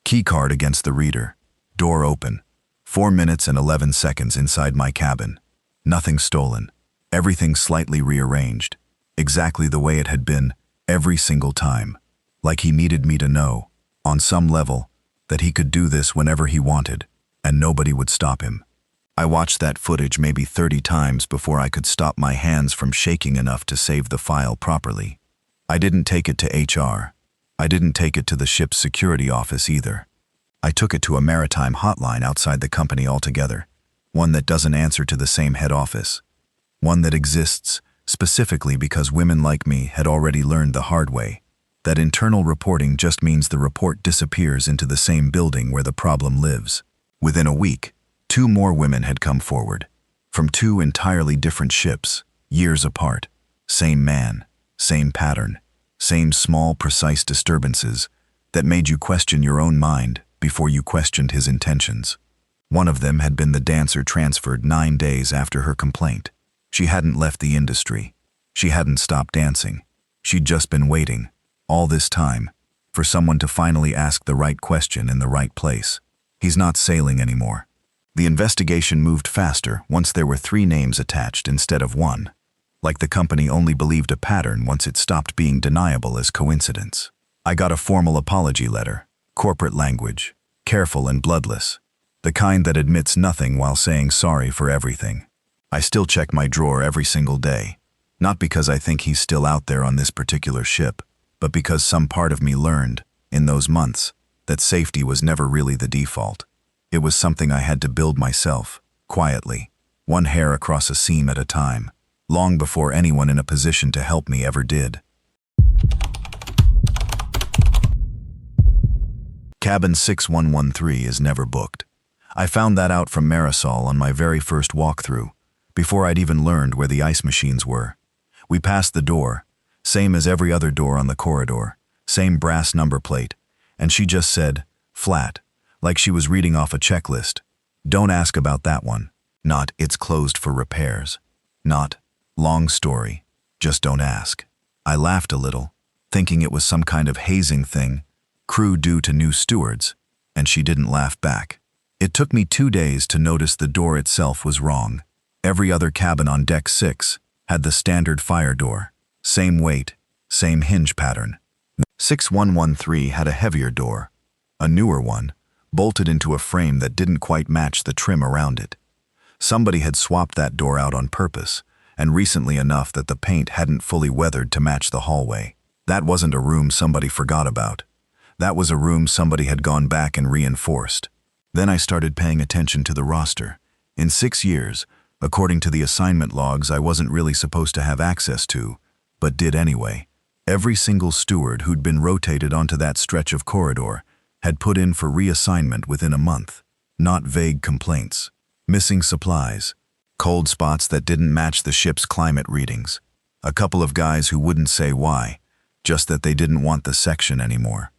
Keycard against the reader. Door open. 4 minutes and 11 seconds inside my cabin. Nothing stolen. Everything slightly rearranged. Exactly the way it had been, every single time. Like he needed me to know, on some level, that he could do this whenever he wanted, and nobody would stop him. I watched that footage maybe 30 times before I could stop my hands from shaking enough to save the file properly. I didn't take it to HR. I didn't take it to the ship's security office either. I took it to a maritime hotline outside the company altogether, one that doesn't answer to the same head office, one that exists specifically because women like me had already learned the hard way that internal reporting just means the report disappears into the same building where the problem lives. Within a week, 2 more women had come forward, from 2 entirely different ships, years apart. Same man, same pattern, same small, precise disturbances that made you question your own mind before you questioned his intentions. One of them had been the dancer transferred 9 days after her complaint. She hadn't left the industry. She hadn't stopped dancing. She'd just been waiting, all this time, for someone to finally ask the right question in the right place. He's not sailing anymore. The investigation moved faster once there were 3 names attached instead of 1. Like the company only believed a pattern once it stopped being deniable as coincidence. I got a formal apology letter, corporate language, careful and bloodless, the kind that admits nothing while saying sorry for everything. I still check my drawer every single day, not because I think he's still out there on this particular ship, but because some part of me learned, in those months, that safety was never really the default. It was something I had to build myself, quietly, one hair across a seam at a time, long before anyone in a position to help me ever did. Cabin 6113 is never booked. I found that out from Marisol on my very first walkthrough, before I'd even learned where the ice machines were. We passed the door, same as every other door on the corridor, same brass number plate, and she just said, flat, like she was reading off a checklist. Don't ask about that one. Not, it's closed for repairs. Not, long story, just don't ask. I laughed a little, thinking it was some kind of hazing thing, crew due to new stewards, and she didn't laugh back. It took me 2 days to notice the door itself was wrong. Every other cabin on deck 6 had the standard fire door. Same weight, same hinge pattern. 6113 had a heavier door, a newer one, bolted into a frame that didn't quite match the trim around it. Somebody had swapped that door out on purpose, and recently enough that the paint hadn't fully weathered to match the hallway. That wasn't a room somebody forgot about. That was a room somebody had gone back and reinforced. Then I started paying attention to the roster. In 6 years, according to the assignment logs I wasn't really supposed to have access to, but did anyway, every single steward who'd been rotated onto that stretch of corridor had put in for reassignment within a month. Not vague complaints. Missing supplies. Cold spots that didn't match the ship's climate readings. A couple of guys who wouldn't say why, just that they didn't want the section anymore.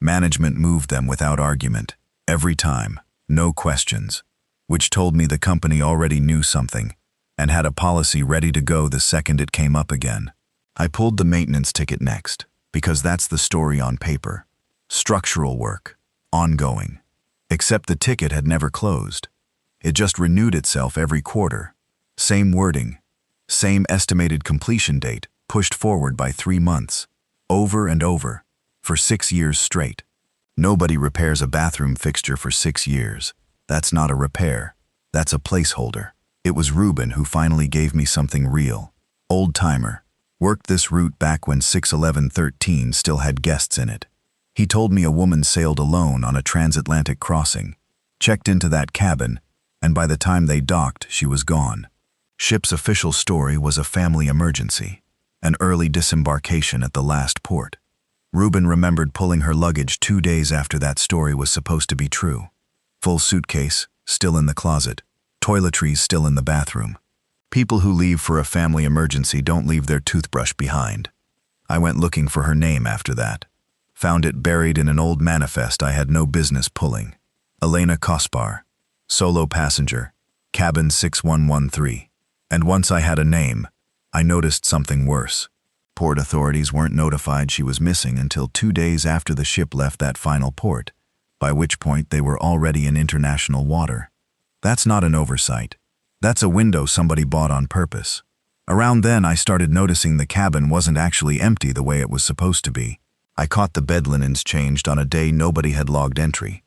Management moved them without argument, every time, no questions, which told me the company already knew something and had a policy ready to go the second it came up again. I pulled the maintenance ticket next, because that's the story on paper. Structural work, ongoing. Except the ticket had never closed. It just renewed itself every quarter. Same wording, same estimated completion date, pushed forward by 3 months. Over and over, for 6 years straight. Nobody repairs a bathroom fixture for 6 years. That's not a repair. That's a placeholder. It was Ruben who finally gave me something real. Old-timer. Worked this route back when 61113 still had guests in it. He told me a woman sailed alone on a transatlantic crossing, checked into that cabin, and by the time they docked, she was gone. Ship's official story was a family emergency, an early disembarkation at the last port. Reuben remembered pulling her luggage 2 days after that story was supposed to be true. Full suitcase, still in the closet, toiletries still in the bathroom. People who leave for a family emergency don't leave their toothbrush behind. I went looking for her name after that. Found it buried in an old manifest I had no business pulling. Elena Kospar, solo passenger, cabin 6113. And once I had a name, I noticed something worse. Port authorities weren't notified she was missing until 2 days after the ship left that final port, by which point they were already in international water. That's not an oversight. That's a window somebody bought on purpose. Around then, I started noticing the cabin wasn't actually empty the way it was supposed to be. I caught the bed linens changed on a day nobody had logged entry.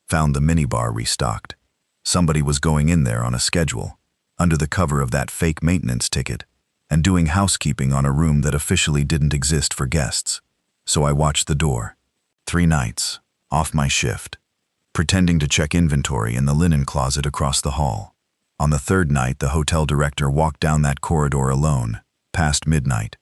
Found the minibar restocked. Somebody was going in there on a schedule, under the cover of that fake maintenance ticket, and doing housekeeping on a room that officially didn't exist for guests. So I watched the door. 3 nights, off my shift, pretending to check inventory in the linen closet across the hall. On the 3rd night, the hotel director walked down that corridor alone, past midnight,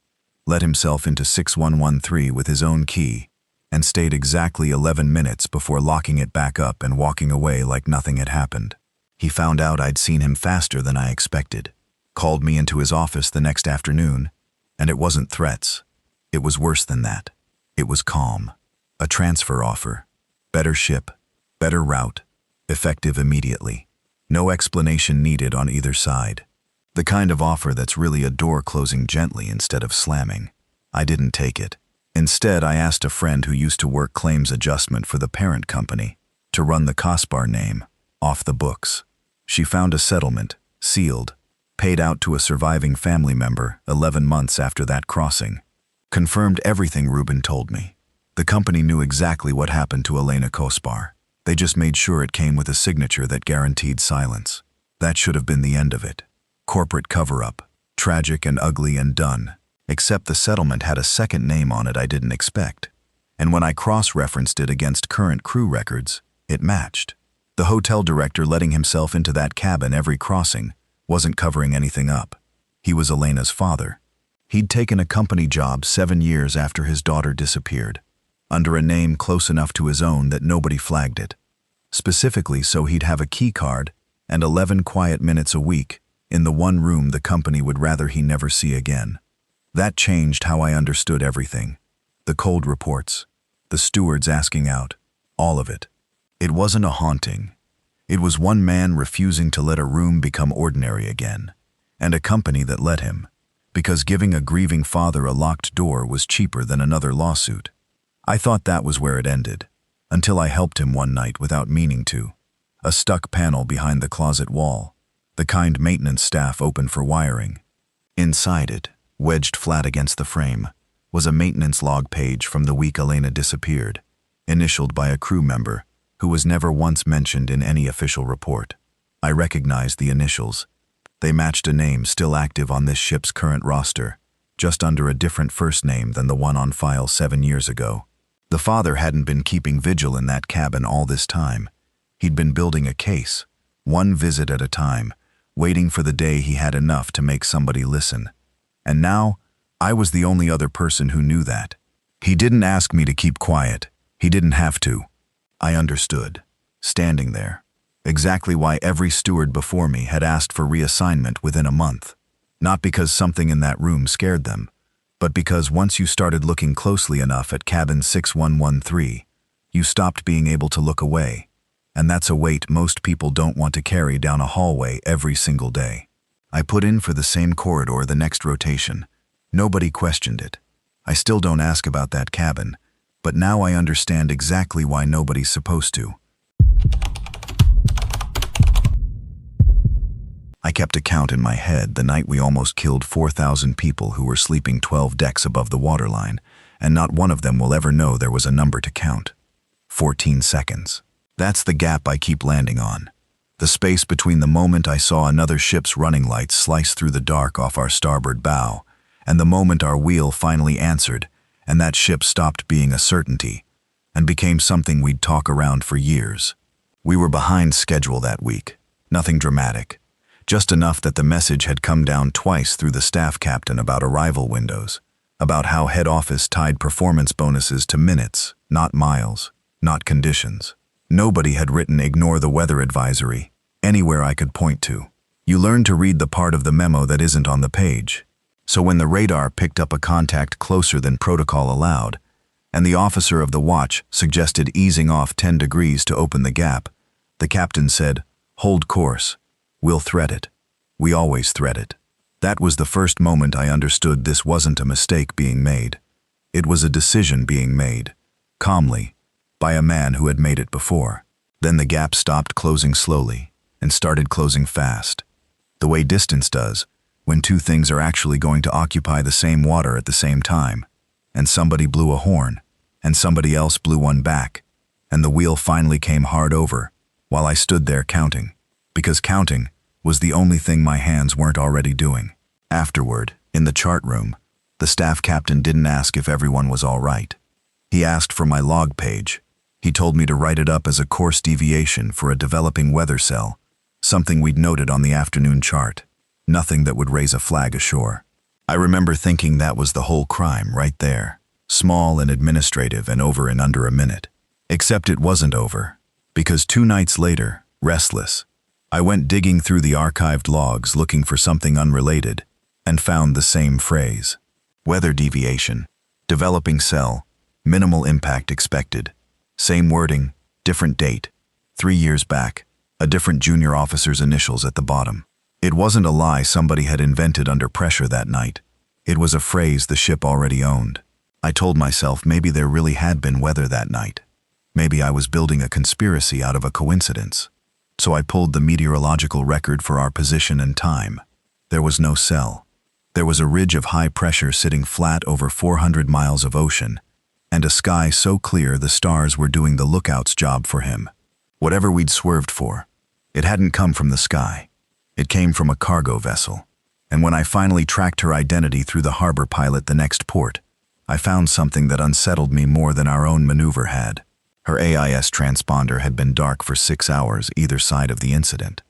let himself into 6113 with his own key, and stayed exactly 11 minutes before locking it back up and walking away like nothing had happened. He found out I'd seen him faster than I expected, called me into his office the next afternoon, and it wasn't threats. It was worse than that. It was calm. A transfer offer. Better ship. Better route. Effective immediately. No explanation needed on either side. The kind of offer that's really a door closing gently instead of slamming. I didn't take it. Instead, I asked a friend who used to work claims adjustment for the parent company to run the Kospar name off the books. She found a settlement, sealed, paid out to a surviving family member 11 months after that crossing. Confirmed everything Reuben told me. The company knew exactly what happened to Elena Kospar. They just made sure it came with a signature that guaranteed silence. That should have been the end of it. Corporate cover-up. Tragic and ugly and done. Except the settlement had a second name on it I didn't expect. And when I cross-referenced it against current crew records, it matched. The hotel director letting himself into that cabin every crossing wasn't covering anything up. He was Elena's father. He'd taken a company job 7 years after his daughter disappeared, under a name close enough to his own that nobody flagged it. Specifically so he'd have a key card and 11 quiet minutes a week in the one room the company would rather he never see again. That changed how I understood everything. The cold reports, the stewards asking out, all of it. It wasn't a haunting. It was one man refusing to let a room become ordinary again, and a company that let him, because giving a grieving father a locked door was cheaper than another lawsuit. I thought that was where it ended, until I helped him one night without meaning to. A stuck panel behind the closet wall, the kind maintenance staff opened for wiring. Inside it, wedged flat against the frame, was a maintenance log page from the week Elena disappeared, initialed by a crew member who was never once mentioned in any official report. I recognized the initials. They matched a name still active on this ship's current roster, just under a different first name than the one on file 7 years ago. The father hadn't been keeping vigil in that cabin all this time. He'd been building a case, one visit at a time, waiting for the day he had enough to make somebody listen. And now, I was the only other person who knew that. He didn't ask me to keep quiet. He didn't have to. I understood, standing there, exactly why every steward before me had asked for reassignment within a month. Not because something in that room scared them, but because once you started looking closely enough at cabin 6113, you stopped being able to look away. And that's a weight most people don't want to carry down a hallway every single day. I put in for the same corridor the next rotation. Nobody questioned it. I still don't ask about that cabin, but now I understand exactly why nobody's supposed to. I kept a count in my head the night we almost killed 4,000 people who were sleeping 12 decks above the waterline, and not one of them will ever know there was a number to count. 14 seconds. That's the gap I keep landing on. The space between the moment I saw another ship's running lights slice through the dark off our starboard bow, and the moment our wheel finally answered, and that ship stopped being a certainty, and became something we'd talk around for years. We were behind schedule that week. Nothing dramatic. just enough that the message had come down twice through the staff captain about arrival windows, about how head office tied performance bonuses to minutes, not miles, not conditions. Nobody had written "ignore the weather advisory" anywhere I could point to. You learn to read the part of the memo that isn't on the page. So when the radar picked up a contact closer than protocol allowed, and the officer of the watch suggested easing off 10 degrees to open the gap, the captain said, "Hold course. We'll thread it. We always thread it." That was the first moment I understood this wasn't a mistake being made. It was a decision being made, calmly, by a man who had made it before. Then the gap stopped closing slowly and started closing fast. The way distance does, when two things are actually going to occupy the same water at the same time, and somebody blew a horn, and somebody else blew one back, and the wheel finally came hard over, while I stood there counting. Because counting was the only thing my hands weren't already doing. Afterward, in the chart room, the staff captain didn't ask if everyone was all right. He asked for my log page. He told me to write it up as a course deviation for a developing weather cell, something we'd noted on the afternoon chart. Nothing that would raise a flag ashore. I remember thinking that was the whole crime right there. Small and administrative and over in under a minute. Except it wasn't over. Because 2 nights later, restless, I went digging through the archived logs looking for something unrelated and found the same phrase. Weather deviation, developing cell, minimal impact expected. Same wording, different date, 3 years back, a different junior officer's initials at the bottom. It wasn't a lie somebody had invented under pressure that night. It was a phrase the ship already owned. I told myself maybe there really had been weather that night. Maybe I was building a conspiracy out of a coincidence. So I pulled the meteorological record for our position and time. There was no cell. There was a ridge of high pressure sitting flat over 400 miles of ocean, and a sky so clear the stars were doing the lookout's job for him. Whatever we'd swerved for, it hadn't come from the sky. It came from a cargo vessel. And when I finally tracked her identity through the harbor pilot the next port, I found something that unsettled me more than our own maneuver had. Her AIS transponder had been dark for 6 hours either side of the incident.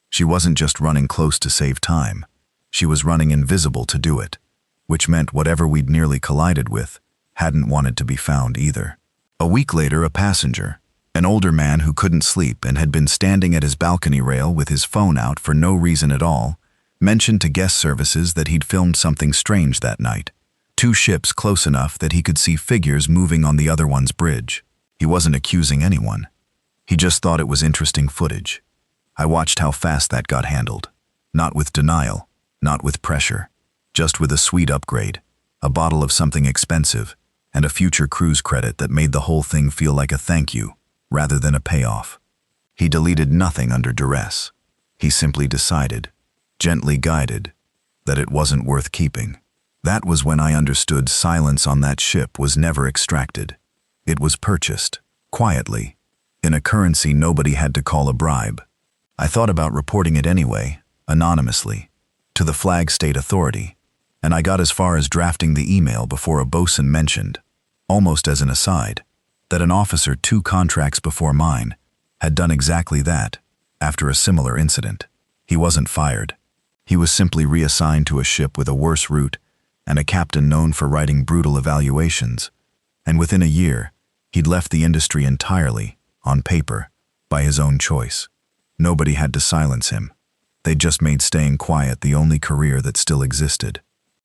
She wasn't just running close to save time. She was running invisible to do it, which meant whatever we'd nearly collided with hadn't wanted to be found either. A week later, a passenger, an older man who couldn't sleep and had been standing at his balcony rail with his phone out for no reason at all, mentioned to guest services that he'd filmed something strange that night. 2 ships close enough that he could see figures moving on the other one's bridge. He wasn't accusing anyone. He just thought it was interesting footage. I watched how fast that got handled. Not with denial, not with pressure, just with a sweet upgrade, a bottle of something expensive, and a future cruise credit that made the whole thing feel like a thank you, rather than a payoff. He deleted nothing under duress. He simply decided, gently guided, that it wasn't worth keeping. That was when I understood silence on that ship was never extracted. It was purchased, quietly, in a currency nobody had to call a bribe. I thought about reporting it anyway, anonymously, to the Flag State Authority, and I got as far as drafting the email before a bosun mentioned, almost as an aside, that an officer 2 contracts before mine had done exactly that after a similar incident. He wasn't fired. He was simply reassigned to a ship with a worse route and a captain known for writing brutal evaluations, and within a year, he'd left the industry entirely, on paper, by his own choice. Nobody had to silence him. They'd just made staying quiet the only career that still existed.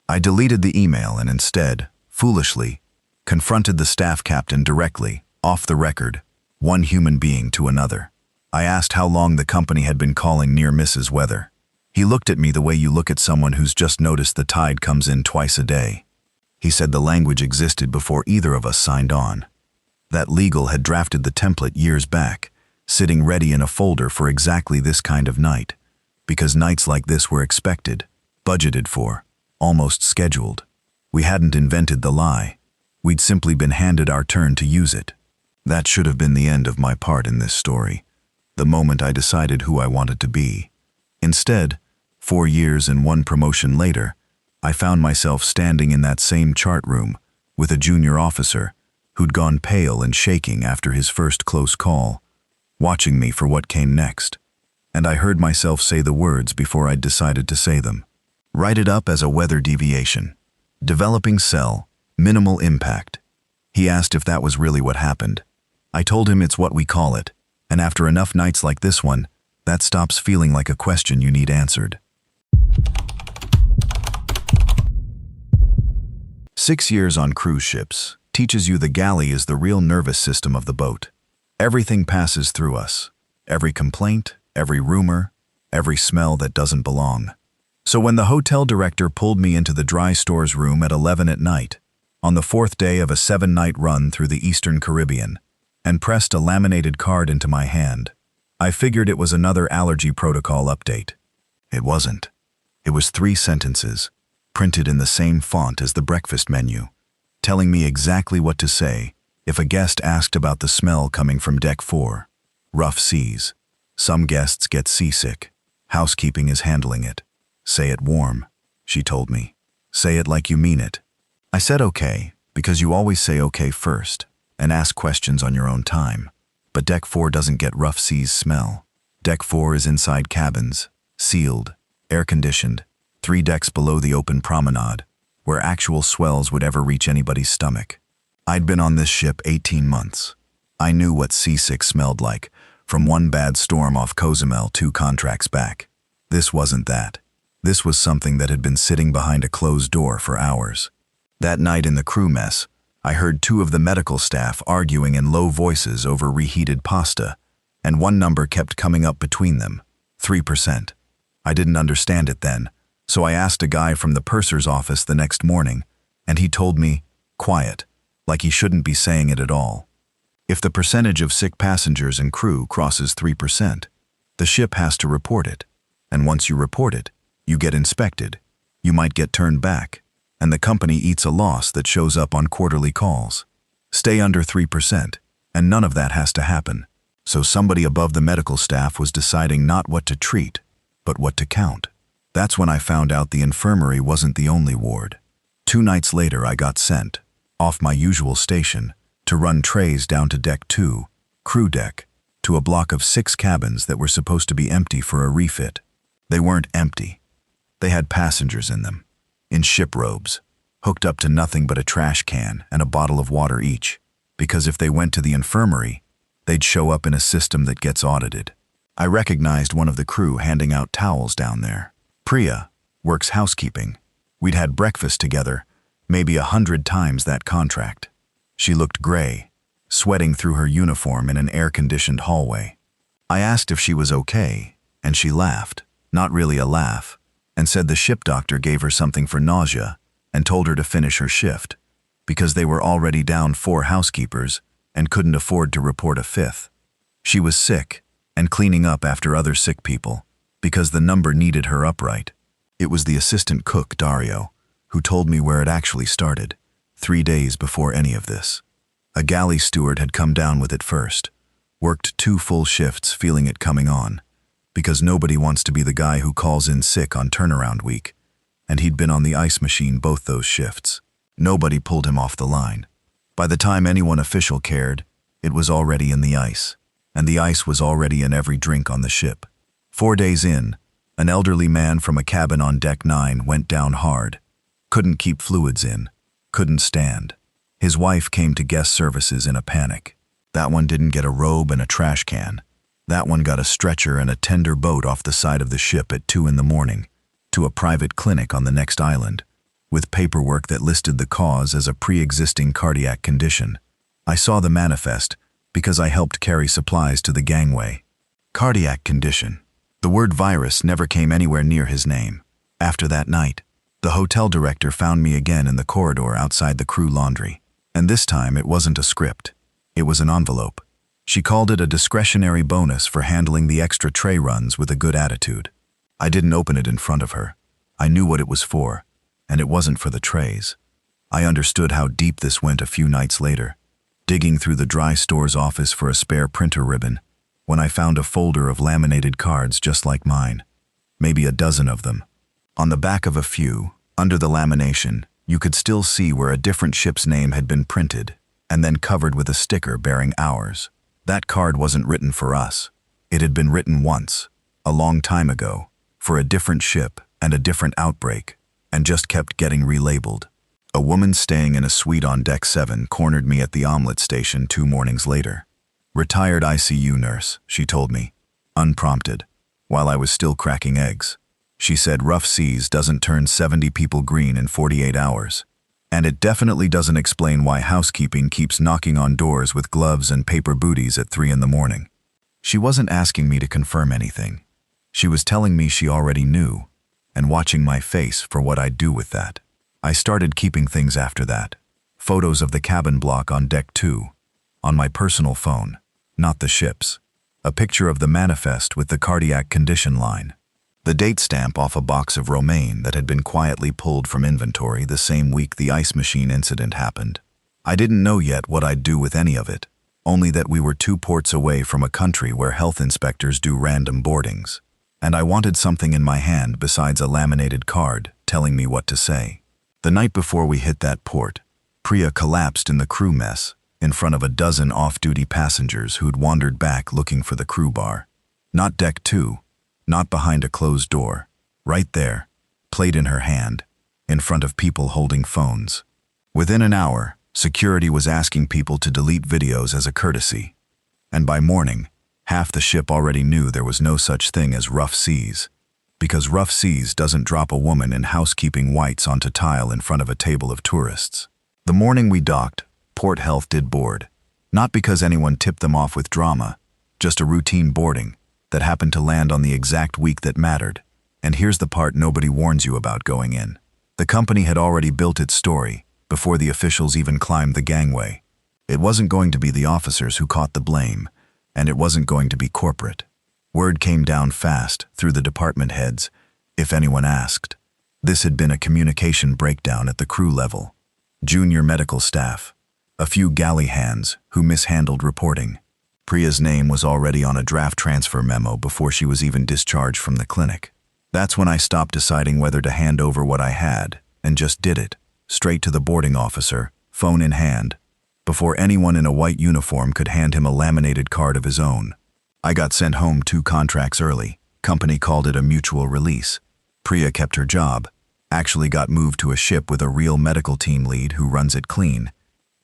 I deleted the email and instead, foolishly, confronted the staff captain directly, off the record, one human being to another. I asked how long the company had been calling near misses weather. He looked at me the way you look at someone who's just noticed the tide comes in twice a day. He said the language existed before either of us signed on. That legal had drafted the template years back, sitting ready in a folder for exactly this kind of night, because nights like this were expected, budgeted for, almost scheduled. We hadn't invented the lie. We'd simply been handed our turn to use it. That should have been the end of my part in this story, the moment I decided who I wanted to be. Instead, 4 years and 1 promotion later, I found myself standing in that same chart room with a junior officer who'd gone pale and shaking after his first close call, watching me for what came next. and I heard myself say the words before I'd decided to say them. Write it up as a weather deviation. Developing cell, minimal impact. He asked if that was really what happened. I told him it's what we call it, and after enough nights like this one, that stops feeling like a question you need answered. 6 years on cruise ships teaches you the galley is the real nervous system of the boat. Everything passes through us. Every complaint, every rumor, every smell that doesn't belong. So when the hotel director pulled me into the dry stores room at 11 at night, on the 4th day of a 7-night run through the Eastern Caribbean, and pressed a laminated card into my hand, I figured it was another allergy protocol update. It wasn't. It was 3 sentences, printed in the same font as the breakfast menu, telling me exactly what to say if a guest asked about the smell coming from deck 4. Rough seas. Some guests get seasick. Housekeeping is handling it. Say it warm, she told me. Say it like you mean it. I said okay, because you always say okay first, and ask questions on your own time. But deck 4 doesn't get rough seas smell. Deck 4 is inside cabins, sealed, air-conditioned, 3 decks below the open promenade, where actual swells would ever reach anybody's stomach. I'd been on this ship 18 months. I knew what seasick smelled like, from one bad storm off Cozumel 2 contracts back. This wasn't that. This was something that had been sitting behind a closed door for hours. That night in the crew mess, I heard 2 of the medical staff arguing in low voices over reheated pasta, and one number kept coming up between them, 3%. I didn't understand it then, so I asked a guy from the purser's office the next morning, and he told me, quiet, like he shouldn't be saying it at all. If the percentage of sick passengers and crew crosses 3%, the ship has to report it, and once you report it, you get inspected, you might get turned back, and the company eats a loss that shows up on quarterly calls. Stay under 3%, and none of that has to happen. So somebody above the medical staff was deciding not what to treat, but what to count. That's when I found out the infirmary wasn't the only ward. 2 nights later I got sent, off my usual station, to run trays down to deck 2, crew deck, to a block of 6 cabins that were supposed to be empty for a refit. They weren't empty. They had passengers in them, in ship robes, hooked up to nothing but a trash can and a bottle of water each, because if they went to the infirmary, they'd show up in a system that gets audited. I recognized one of the crew handing out towels down there. Priya works housekeeping. We'd had breakfast together, maybe 100 times that contract. She looked gray, sweating through her uniform in an air-conditioned hallway. I asked if she was okay, and she laughed, not really a laugh, and said the ship doctor gave her something for nausea and told her to finish her shift, because they were already down 4 housekeepers and couldn't afford to report a 5th. She was sick and cleaning up after other sick people, because the number needed her upright. It was the assistant cook, Dario, who told me where it actually started, 3 days before any of this. A galley steward had come down with it first, worked 2 full shifts feeling it coming on, because nobody wants to be the guy who calls in sick on turnaround week, and he'd been on the ice machine both those shifts. Nobody pulled him off the line. By the time anyone official cared, it was already in the ice, and the ice was already in every drink on the ship. 4 days in, an elderly man from a cabin on deck 9 went down hard. Couldn't keep fluids in, couldn't stand. His wife came to guest services in a panic. That one didn't get a robe and a trash can. That one got a stretcher and a tender boat off the side of the ship at 2 in the morning, to a private clinic on the next island, with paperwork that listed the cause as a pre-existing cardiac condition. I saw the manifest because I helped carry supplies to the gangway. Cardiac condition. The word virus never came anywhere near his name. After that night, the hotel director found me again in the corridor outside the crew laundry. And this time it wasn't a script. It was an envelope. She called it a discretionary bonus for handling the extra tray runs with a good attitude. I didn't open it in front of her. I knew what it was for, and it wasn't for the trays. I understood how deep this went a few nights later, digging through the dry store's office for a spare printer ribbon, when I found a folder of laminated cards just like mine, maybe a dozen of them. On the back of a few, under the lamination, you could still see where a different ship's name had been printed, and then covered with a sticker bearing ours. That card wasn't written for us. It had been written once, a long time ago, for a different ship and a different outbreak, and just kept getting relabeled. A woman staying in a suite on Deck 7 cornered me at the omelet station 2 mornings later. "Retired ICU nurse," she told me, unprompted, while I was still cracking eggs. She said rough seas doesn't turn 70 people green in 48 hours. And it definitely doesn't explain why housekeeping keeps knocking on doors with gloves and paper booties at 3 in the morning. She wasn't asking me to confirm anything. She was telling me she already knew, and watching my face for what I'd do with that. I started keeping things after that. Photos of the cabin block on Deck 2, on my personal phone, not the ship's. A picture of the manifest with the cardiac condition line. The date stamp off a box of romaine that had been quietly pulled from inventory the same week the ice machine incident happened. I didn't know yet what I'd do with any of it, only that we were 2 ports away from a country where health inspectors do random boardings, and I wanted something in my hand besides a laminated card telling me what to say. The night before we hit that port, Priya collapsed in the crew mess in front of a dozen off-duty passengers who'd wandered back looking for the crew bar. Not Deck 2, not behind a closed door, right there, plate in her hand, in front of people holding phones. Within an hour, security was asking people to delete videos as a courtesy. And by morning, half the ship already knew there was no such thing as rough seas, because rough seas doesn't drop a woman in housekeeping whites onto tile in front of a table of tourists. The morning we docked, Port Health did board, not because anyone tipped them off with drama, just a routine boarding that happened to land on the exact week that mattered. And here's the part nobody warns you about going in. The company had already built its story before the officials even climbed the gangway. It wasn't going to be the officers who caught the blame, and it wasn't going to be corporate. Word came down fast through the department heads, if anyone asked. This had been a communication breakdown at the crew level. Junior medical staff, a few galley hands who mishandled reporting. Priya's name was already on a draft transfer memo before she was even discharged from the clinic. That's when I stopped deciding whether to hand over what I had, and just did it, straight to the boarding officer, phone in hand, before anyone in a white uniform could hand him a laminated card of his own. I got sent home 2 contracts early. Company called it a mutual release. Priya kept her job, actually got moved to a ship with a real medical team lead who runs it clean,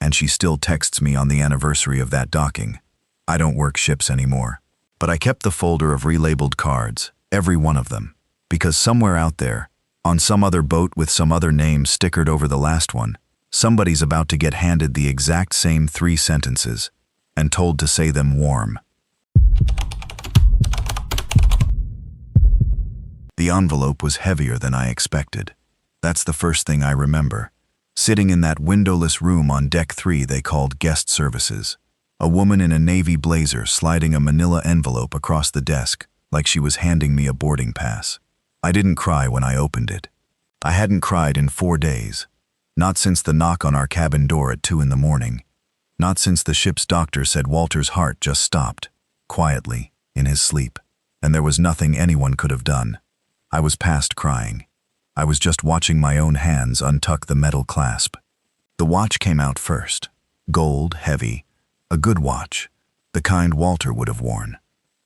and she still texts me on the anniversary of that docking. I don't work ships anymore, but I kept the folder of relabeled cards, every one of them, because somewhere out there, on some other boat with some other name stickered over the last one, somebody's about to get handed the exact same 3 sentences and told to say them warm. The envelope was heavier than I expected. That's the first thing I remember. Sitting in that windowless room on Deck 3 they called guest services. A woman in a navy blazer sliding a manila envelope across the desk like she was handing me a boarding pass. I didn't cry when I opened it. I hadn't cried in 4 days. Not since the knock on our cabin door at 2 in the morning. Not since the ship's doctor said Walter's heart just stopped, quietly, in his sleep, and there was nothing anyone could have done. I was past crying. I was just watching my own hands untuck the metal clasp. The watch came out first. Gold, heavy, a good watch, the kind Walter would have worn.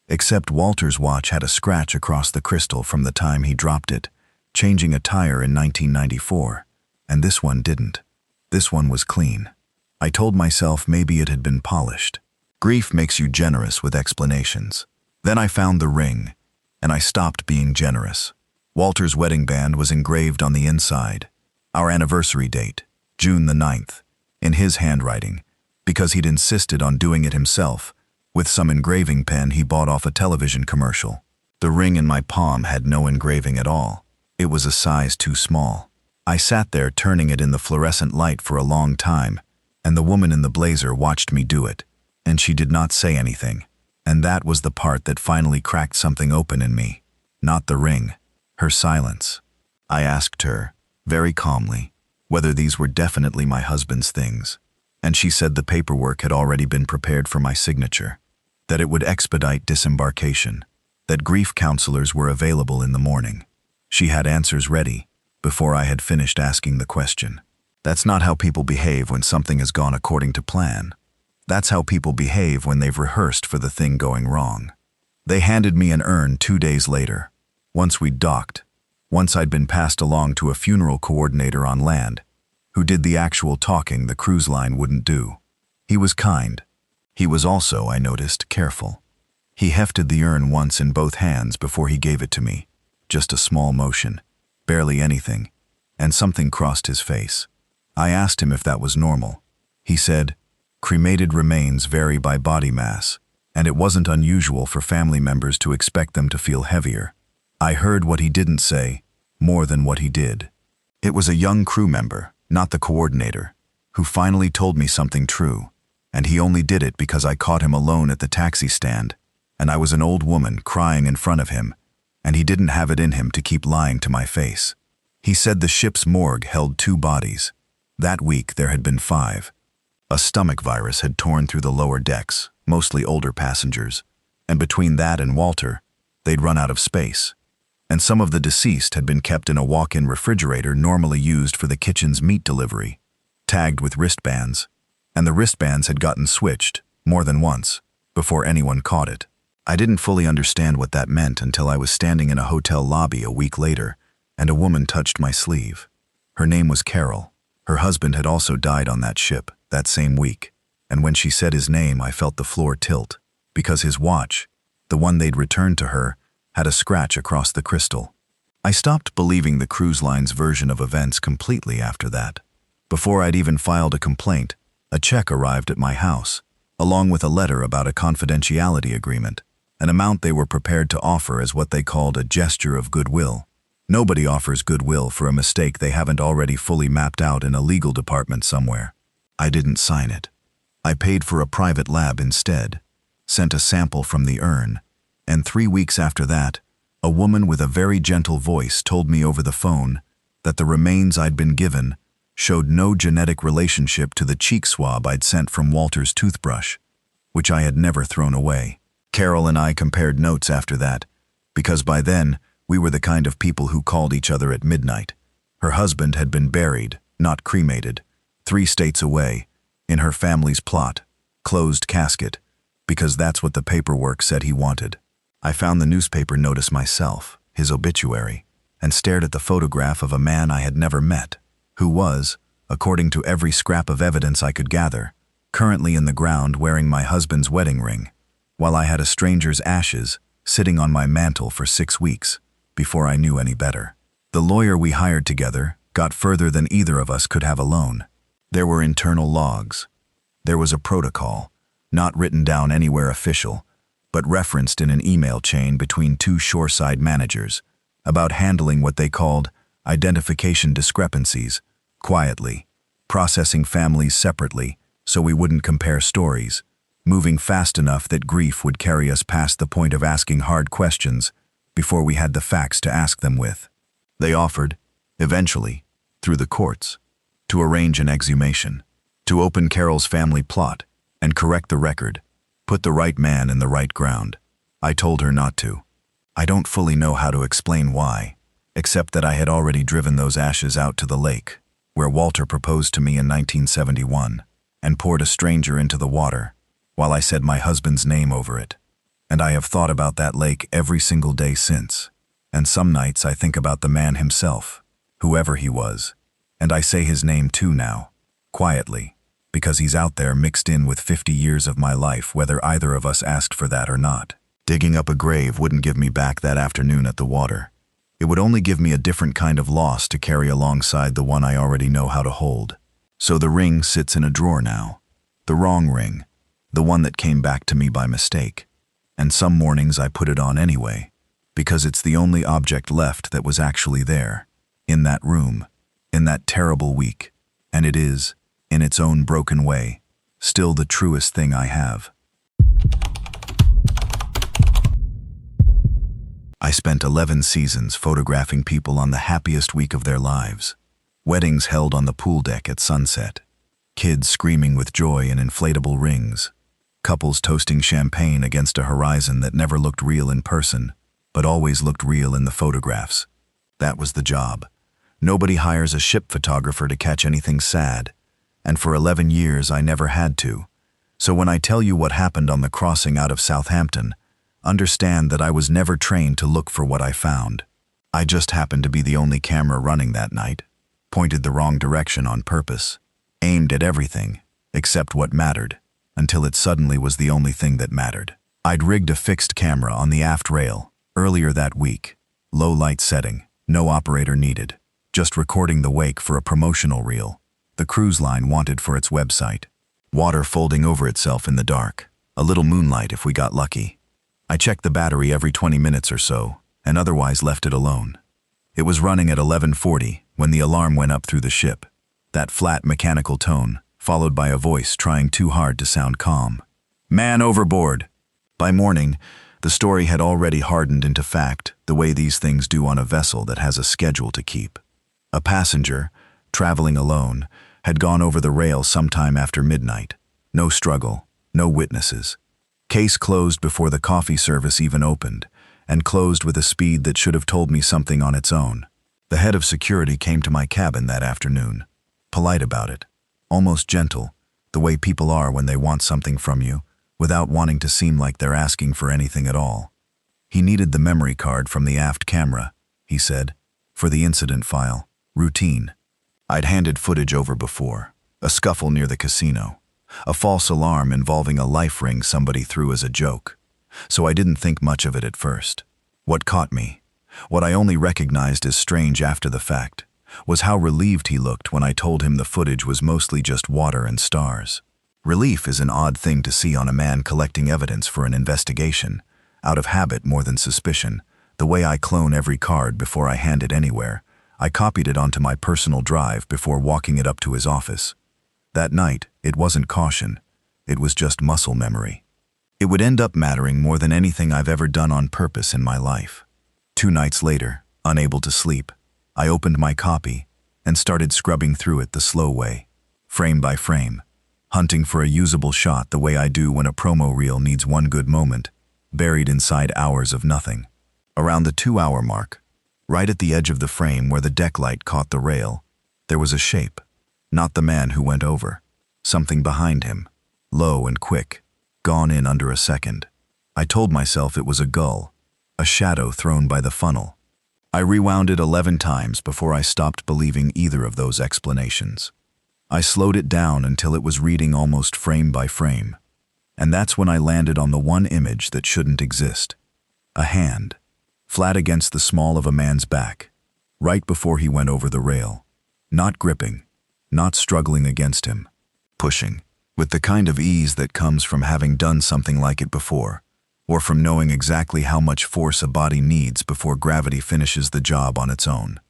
Except Walter's watch had a scratch across the crystal from the time he dropped it, changing a tire in 1994, and this one didn't. This one was clean. I told myself maybe it had been polished. Grief makes you generous with explanations. Then I found the ring, and I stopped being generous. Walter's wedding band was engraved on the inside. Our anniversary date, June the 9th, in his handwriting, because he'd insisted on doing it himself, with some engraving pen he bought off a television commercial. The ring in my palm had no engraving at all. It was a size too small. I sat there turning it in the fluorescent light for a long time, and the woman in the blazer watched me do it, and she did not say anything. And that was the part that finally cracked something open in me. Not the ring, her silence. I asked her, very calmly, whether these were definitely my husband's things. And she said the paperwork had already been prepared for my signature, that it would expedite disembarkation, that grief counselors were available in the morning. She had answers ready before I had finished asking the question. That's not how people behave when something has gone according to plan. That's how people behave when they've rehearsed for the thing going wrong. They handed me an urn 2 days later. Once we'd docked. Once I'd been passed along to a funeral coordinator on land, who did the actual talking the cruise line wouldn't do. He was kind. He was also, I noticed, careful. He hefted the urn once in both hands before he gave it to me. Just a small motion, barely anything, and something crossed his face. I asked him if that was normal. He said, "Cremated remains vary by body mass, and it wasn't unusual for family members to expect them to feel heavier." I heard what he didn't say, more than what he did. It was a young crew member, not the coordinator, who finally told me something true, and he only did it because I caught him alone at the taxi stand, and I was an old woman crying in front of him, and he didn't have it in him to keep lying to my face. He said the ship's morgue held 2 bodies. That week there had been 5. A stomach virus had torn through the lower decks, mostly older passengers, and between that and Walter, they'd run out of space. And some of the deceased had been kept in a walk-in refrigerator normally used for the kitchen's meat delivery, tagged with wristbands, and the wristbands had gotten switched, more than once, before anyone caught it. I didn't fully understand what that meant until I was standing in a hotel lobby a week later, and a woman touched my sleeve. Her name was Carol. Her husband had also died on that ship, that same week, and when she said his name I felt the floor tilt, because his watch, the one they'd returned to her, had a scratch across the crystal. I stopped believing the cruise line's version of events completely after that. Before I'd even filed a complaint, a check arrived at my house, along with a letter about a confidentiality agreement, an amount they were prepared to offer as what they called a gesture of goodwill. Nobody offers goodwill for a mistake they haven't already fully mapped out in a legal department somewhere. I didn't sign it. I paid for a private lab instead, sent a sample from the urn, and 3 weeks after that, a woman with a very gentle voice told me over the phone that the remains I'd been given showed no genetic relationship to the cheek swab I'd sent from Walter's toothbrush, which I had never thrown away. Carol and I compared notes after that, because by then we were the kind of people who called each other at midnight. Her husband had been buried, not cremated, 3 states away, in her family's plot, closed casket, because that's what the paperwork said he wanted. I found the newspaper notice myself, his obituary, and stared at the photograph of a man I had never met, who was, according to every scrap of evidence I could gather, currently in the ground wearing my husband's wedding ring, while I had a stranger's ashes sitting on my mantle for 6 weeks, before I knew any better. The lawyer we hired together got further than either of us could have alone. There were internal logs. There was a protocol, not written down anywhere official, but referenced in an email chain between 2 shoreside managers, about handling what they called identification discrepancies, quietly, processing families separately so we wouldn't compare stories, moving fast enough that grief would carry us past the point of asking hard questions before we had the facts to ask them with. They offered, eventually, through the courts, to arrange an exhumation, to open Carol's family plot and correct the record, put the right man in the right ground. I told her not to. I don't fully know how to explain why, except that I had already driven those ashes out to the lake, where Walter proposed to me in 1971, and poured a stranger into the water, while I said my husband's name over it. And I have thought about that lake every single day since, and some nights I think about the man himself, whoever he was, and I say his name too now, quietly, because he's out there mixed in with 50 years of my life whether either of us asked for that or not. Digging up a grave wouldn't give me back that afternoon at the water. It would only give me a different kind of loss to carry alongside the one I already know how to hold. So the ring sits in a drawer now. The wrong ring, the one that came back to me by mistake. And some mornings I put it on anyway, because it's the only object left that was actually there, in that room, in that terrible week, and it is, in its own broken way, still the truest thing I have. I spent 11 seasons photographing people on the happiest week of their lives. Weddings held on the pool deck at sunset. Kids screaming with joy in inflatable rings. Couples toasting champagne against a horizon that never looked real in person, but always looked real in the photographs. That was the job. Nobody hires a ship photographer to catch anything sad, and for 11 years I never had to. So when I tell you what happened on the crossing out of Southampton, Understand that I was never trained to look for what I found. I just happened to be the only camera running that night, pointed the wrong direction on purpose, aimed at everything except what mattered, until it suddenly was the only thing that mattered. I'd rigged a fixed camera on the aft rail earlier that week, low light setting, no operator needed, just recording the wake for a promotional reel the cruise line wanted for its website. Water folding over itself in the dark, a little moonlight if we got lucky. I checked the battery every 20 minutes or so, and otherwise left it alone. It was running at 11:40 when the alarm went up through the ship, that flat mechanical tone, followed by a voice trying too hard to sound calm. "Man overboard!" By morning, the story had already hardened into fact, the way these things do on a vessel that has a schedule to keep. A passenger, traveling alone, had gone over the rail sometime after midnight. No struggle, no witnesses. Case closed before the coffee service even opened, and closed with a speed that should have told me something on its own. The head of security came to my cabin that afternoon, polite about it, almost gentle, the way people are when they want something from you, without wanting to seem like they're asking for anything at all. He needed the memory card from the aft camera, he said, for the incident file, routine. I'd handed footage over before, a scuffle near the casino, a false alarm involving a life ring somebody threw as a joke, so I didn't think much of it at first. What caught me, what I only recognized as strange after the fact, was how relieved he looked when I told him the footage was mostly just water and stars. Relief is an odd thing to see on a man collecting evidence for an investigation, out of habit more than suspicion, the way I clone every card before I hand it anywhere. I copied it onto my personal drive before walking it up to his office. That night, it wasn't caution, it was just muscle memory. It would end up mattering more than anything I've ever done on purpose in my life. 2 nights later, unable to sleep, I opened my copy and started scrubbing through it the slow way, frame by frame, hunting for a usable shot the way I do when a promo reel needs one good moment, buried inside hours of nothing. Around the 2-hour mark, right at the edge of the frame where the deck light caught the rail, there was a shape. Not the man who went over. Something behind him, low and quick, gone in under a second. I told myself it was a gull, a shadow thrown by the funnel. I rewound it 11 times before I stopped believing either of those explanations. I slowed it down until it was reading almost frame by frame. And that's when I landed on the one image that shouldn't exist. A hand, flat against the small of a man's back, right before he went over the rail. Not gripping, not struggling against him, pushing, with the kind of ease that comes from having done something like it before, or from knowing exactly how much force a body needs before gravity finishes the job on its own.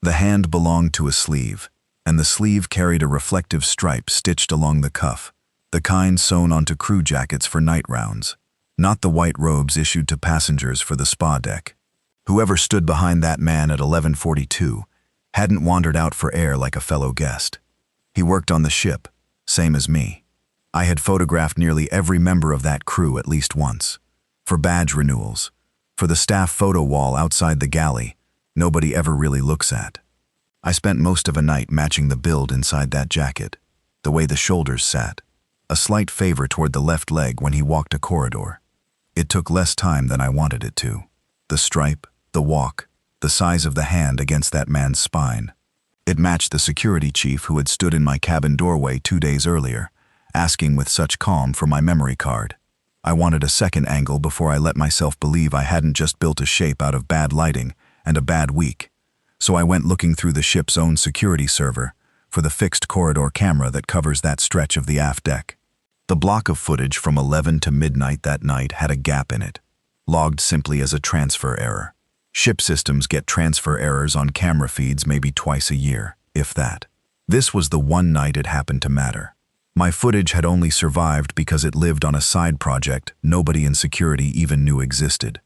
The hand belonged to a sleeve, and the sleeve carried a reflective stripe stitched along the cuff, the kind sewn onto crew jackets for night rounds, not the white robes issued to passengers for the spa deck. Whoever stood behind that man at 11:42 hadn't wandered out for air like a fellow guest. He worked on the ship, same as me. I had photographed nearly every member of that crew at least once. For badge renewals, for the staff photo wall outside the galley, nobody ever really looks at. I spent most of a night matching the build inside that jacket, the way the shoulders sat, a slight favor toward the left leg when he walked a corridor. It took less time than I wanted it to. The stripe, the walk, the size of the hand against that man's spine. It matched the security chief who had stood in my cabin doorway 2 days earlier, asking with such calm for my memory card. I wanted a second angle before I let myself believe I hadn't just built a shape out of bad lighting and a bad week, so I went looking through the ship's own security server for the fixed corridor camera that covers that stretch of the aft deck. The block of footage from 11 to midnight that night had a gap in it, logged simply as a transfer error. Ship systems get transfer errors on camera feeds maybe twice a year, if that. This was the one night it happened to matter. My footage had only survived because it lived on a side project nobody in security even knew existed.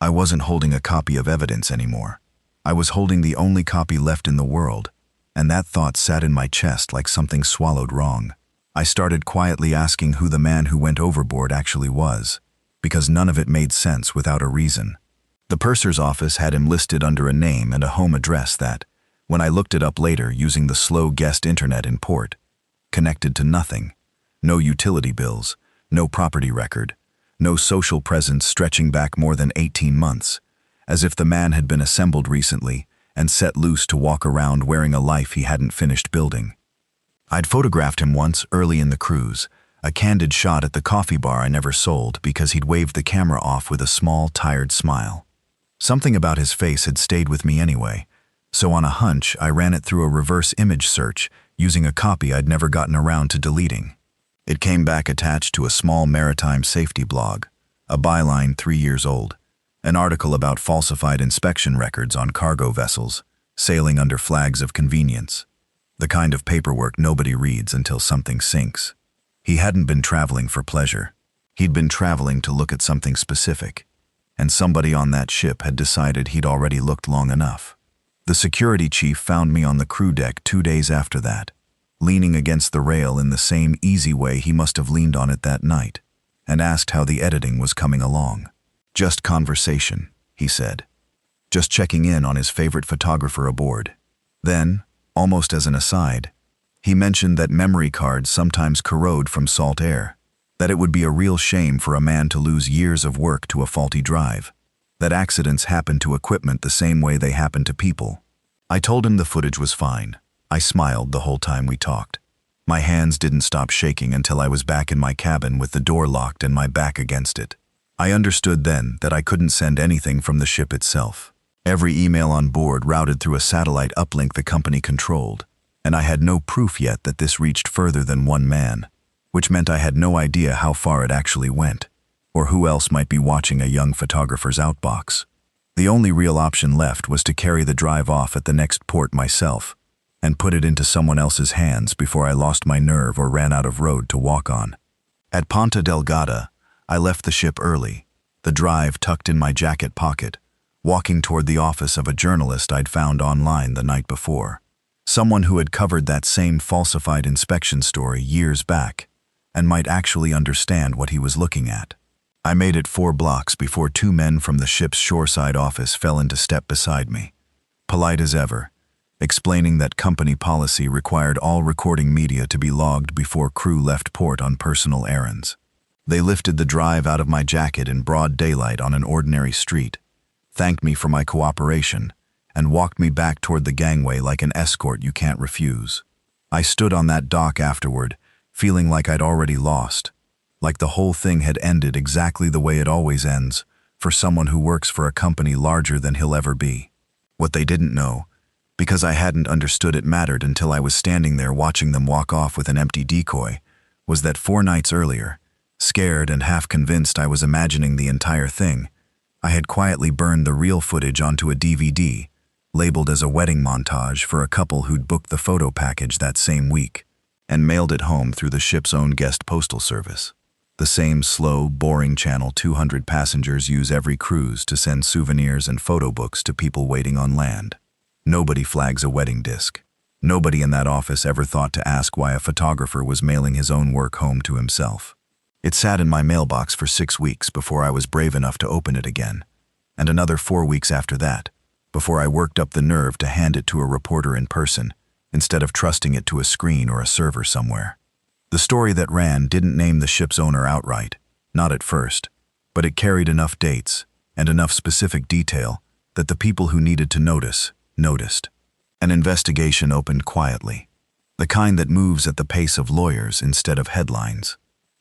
I wasn't holding a copy of evidence anymore. I was holding the only copy left in the world, and that thought sat in my chest like something swallowed wrong. I started quietly asking who the man who went overboard actually was, because none of it made sense without a reason. The purser's office had him listed under a name and a home address that, when I looked it up later using the slow guest internet in port, connected to nothing. No utility bills, no property record, No social presence stretching back more than 18 months, as if the man had been assembled recently and set loose to walk around wearing a life he hadn't finished building. I'd photographed him once early in the cruise, a candid shot at the coffee bar I never sold because he'd waved the camera off with a small, tired smile. Something about his face had stayed with me anyway, so on a hunch I ran it through a reverse image search using a copy I'd never gotten around to deleting. It came back attached to a small maritime safety blog, a byline 3 years old, an article about falsified inspection records on cargo vessels, sailing under flags of convenience, the kind of paperwork nobody reads until something sinks. He hadn't been traveling for pleasure. He'd been traveling to look at something specific, and somebody on that ship had decided he'd already looked long enough. The security chief found me on the crew deck 2 days after that, leaning against the rail in the same easy way he must have leaned on it that night, and asked how the editing was coming along. "Just conversation," he said. Just checking in on his favorite photographer aboard. Then, almost as an aside, he mentioned that memory cards sometimes corrode from salt air, that it would be a real shame for a man to lose years of work to a faulty drive, that accidents happen to equipment the same way they happen to people. I told him the footage was fine. I smiled the whole time we talked. My hands didn't stop shaking until I was back in my cabin with the door locked and my back against it. I understood then that I couldn't send anything from the ship itself. Every email on board routed through a satellite uplink the company controlled, and I had no proof yet that this reached further than one man, which meant I had no idea how far it actually went, or who else might be watching a young photographer's outbox. The only real option left was to carry the drive off at the next port myself, and put it into someone else's hands before I lost my nerve or ran out of road to walk on. At Ponta Delgada, I left the ship early, the drive tucked in my jacket pocket, walking toward the office of a journalist I'd found online the night before. Someone who had covered that same falsified inspection story years back and might actually understand what he was looking at. I made it 4 blocks before 2 men from the ship's shoreside office fell into step beside me, polite as ever, explaining that company policy required all recording media to be logged before crew left port on personal errands. They lifted the drive out of my jacket in broad daylight on an ordinary street, thanked me for my cooperation, and walked me back toward the gangway like an escort you can't refuse. I stood on that dock afterward, feeling like I'd already lost, like the whole thing had ended exactly the way it always ends for someone who works for a company larger than he'll ever be. What they didn't know, because I hadn't understood it mattered until I was standing there watching them walk off with an empty decoy, was that 4 nights earlier, scared and half convinced I was imagining the entire thing, I had quietly burned the real footage onto a DVD, labeled as a wedding montage for a couple who'd booked the photo package that same week, and mailed it home through the ship's own guest postal service. The same slow, boring channel 200 passengers use every cruise to send souvenirs and photo books to people waiting on land. Nobody flags a wedding disc. Nobody in that office ever thought to ask why a photographer was mailing his own work home to himself. It sat in my mailbox for 6 weeks before I was brave enough to open it again, and another 4 weeks after that, before I worked up the nerve to hand it to a reporter in person, instead of trusting it to a screen or a server somewhere. The story that ran didn't name the ship's owner outright, not at first, but it carried enough dates and enough specific detail that the people who needed to notice noticed. An investigation opened quietly, the kind that moves at the pace of lawyers instead of headlines.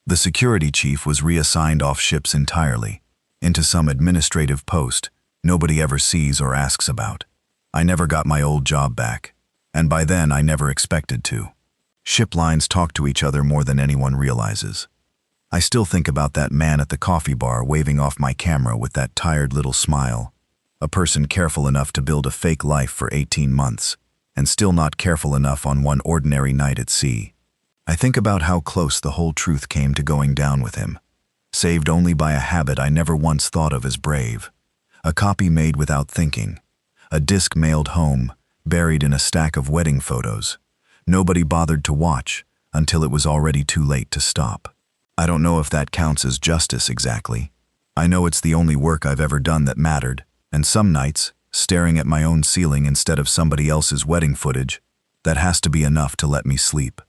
The security chief was reassigned off ships entirely, into some administrative post nobody ever sees or asks about. I never got my old job back, and by then I never expected to. Ship lines talk to each other more than anyone realizes. I still think about that man at the coffee bar waving off my camera with that tired little smile, a person careful enough to build a fake life for 18 months, and still not careful enough on one ordinary night at sea. I think about how close the whole truth came to going down with him, saved only by a habit I never once thought of as brave. A copy made without thinking, a disc mailed home, buried in a stack of wedding photos. Nobody bothered to watch until it was already too late to stop. I don't know if that counts as justice exactly. I know it's the only work I've ever done that mattered, and some nights, staring at my own ceiling instead of somebody else's wedding footage, that has to be enough to let me sleep.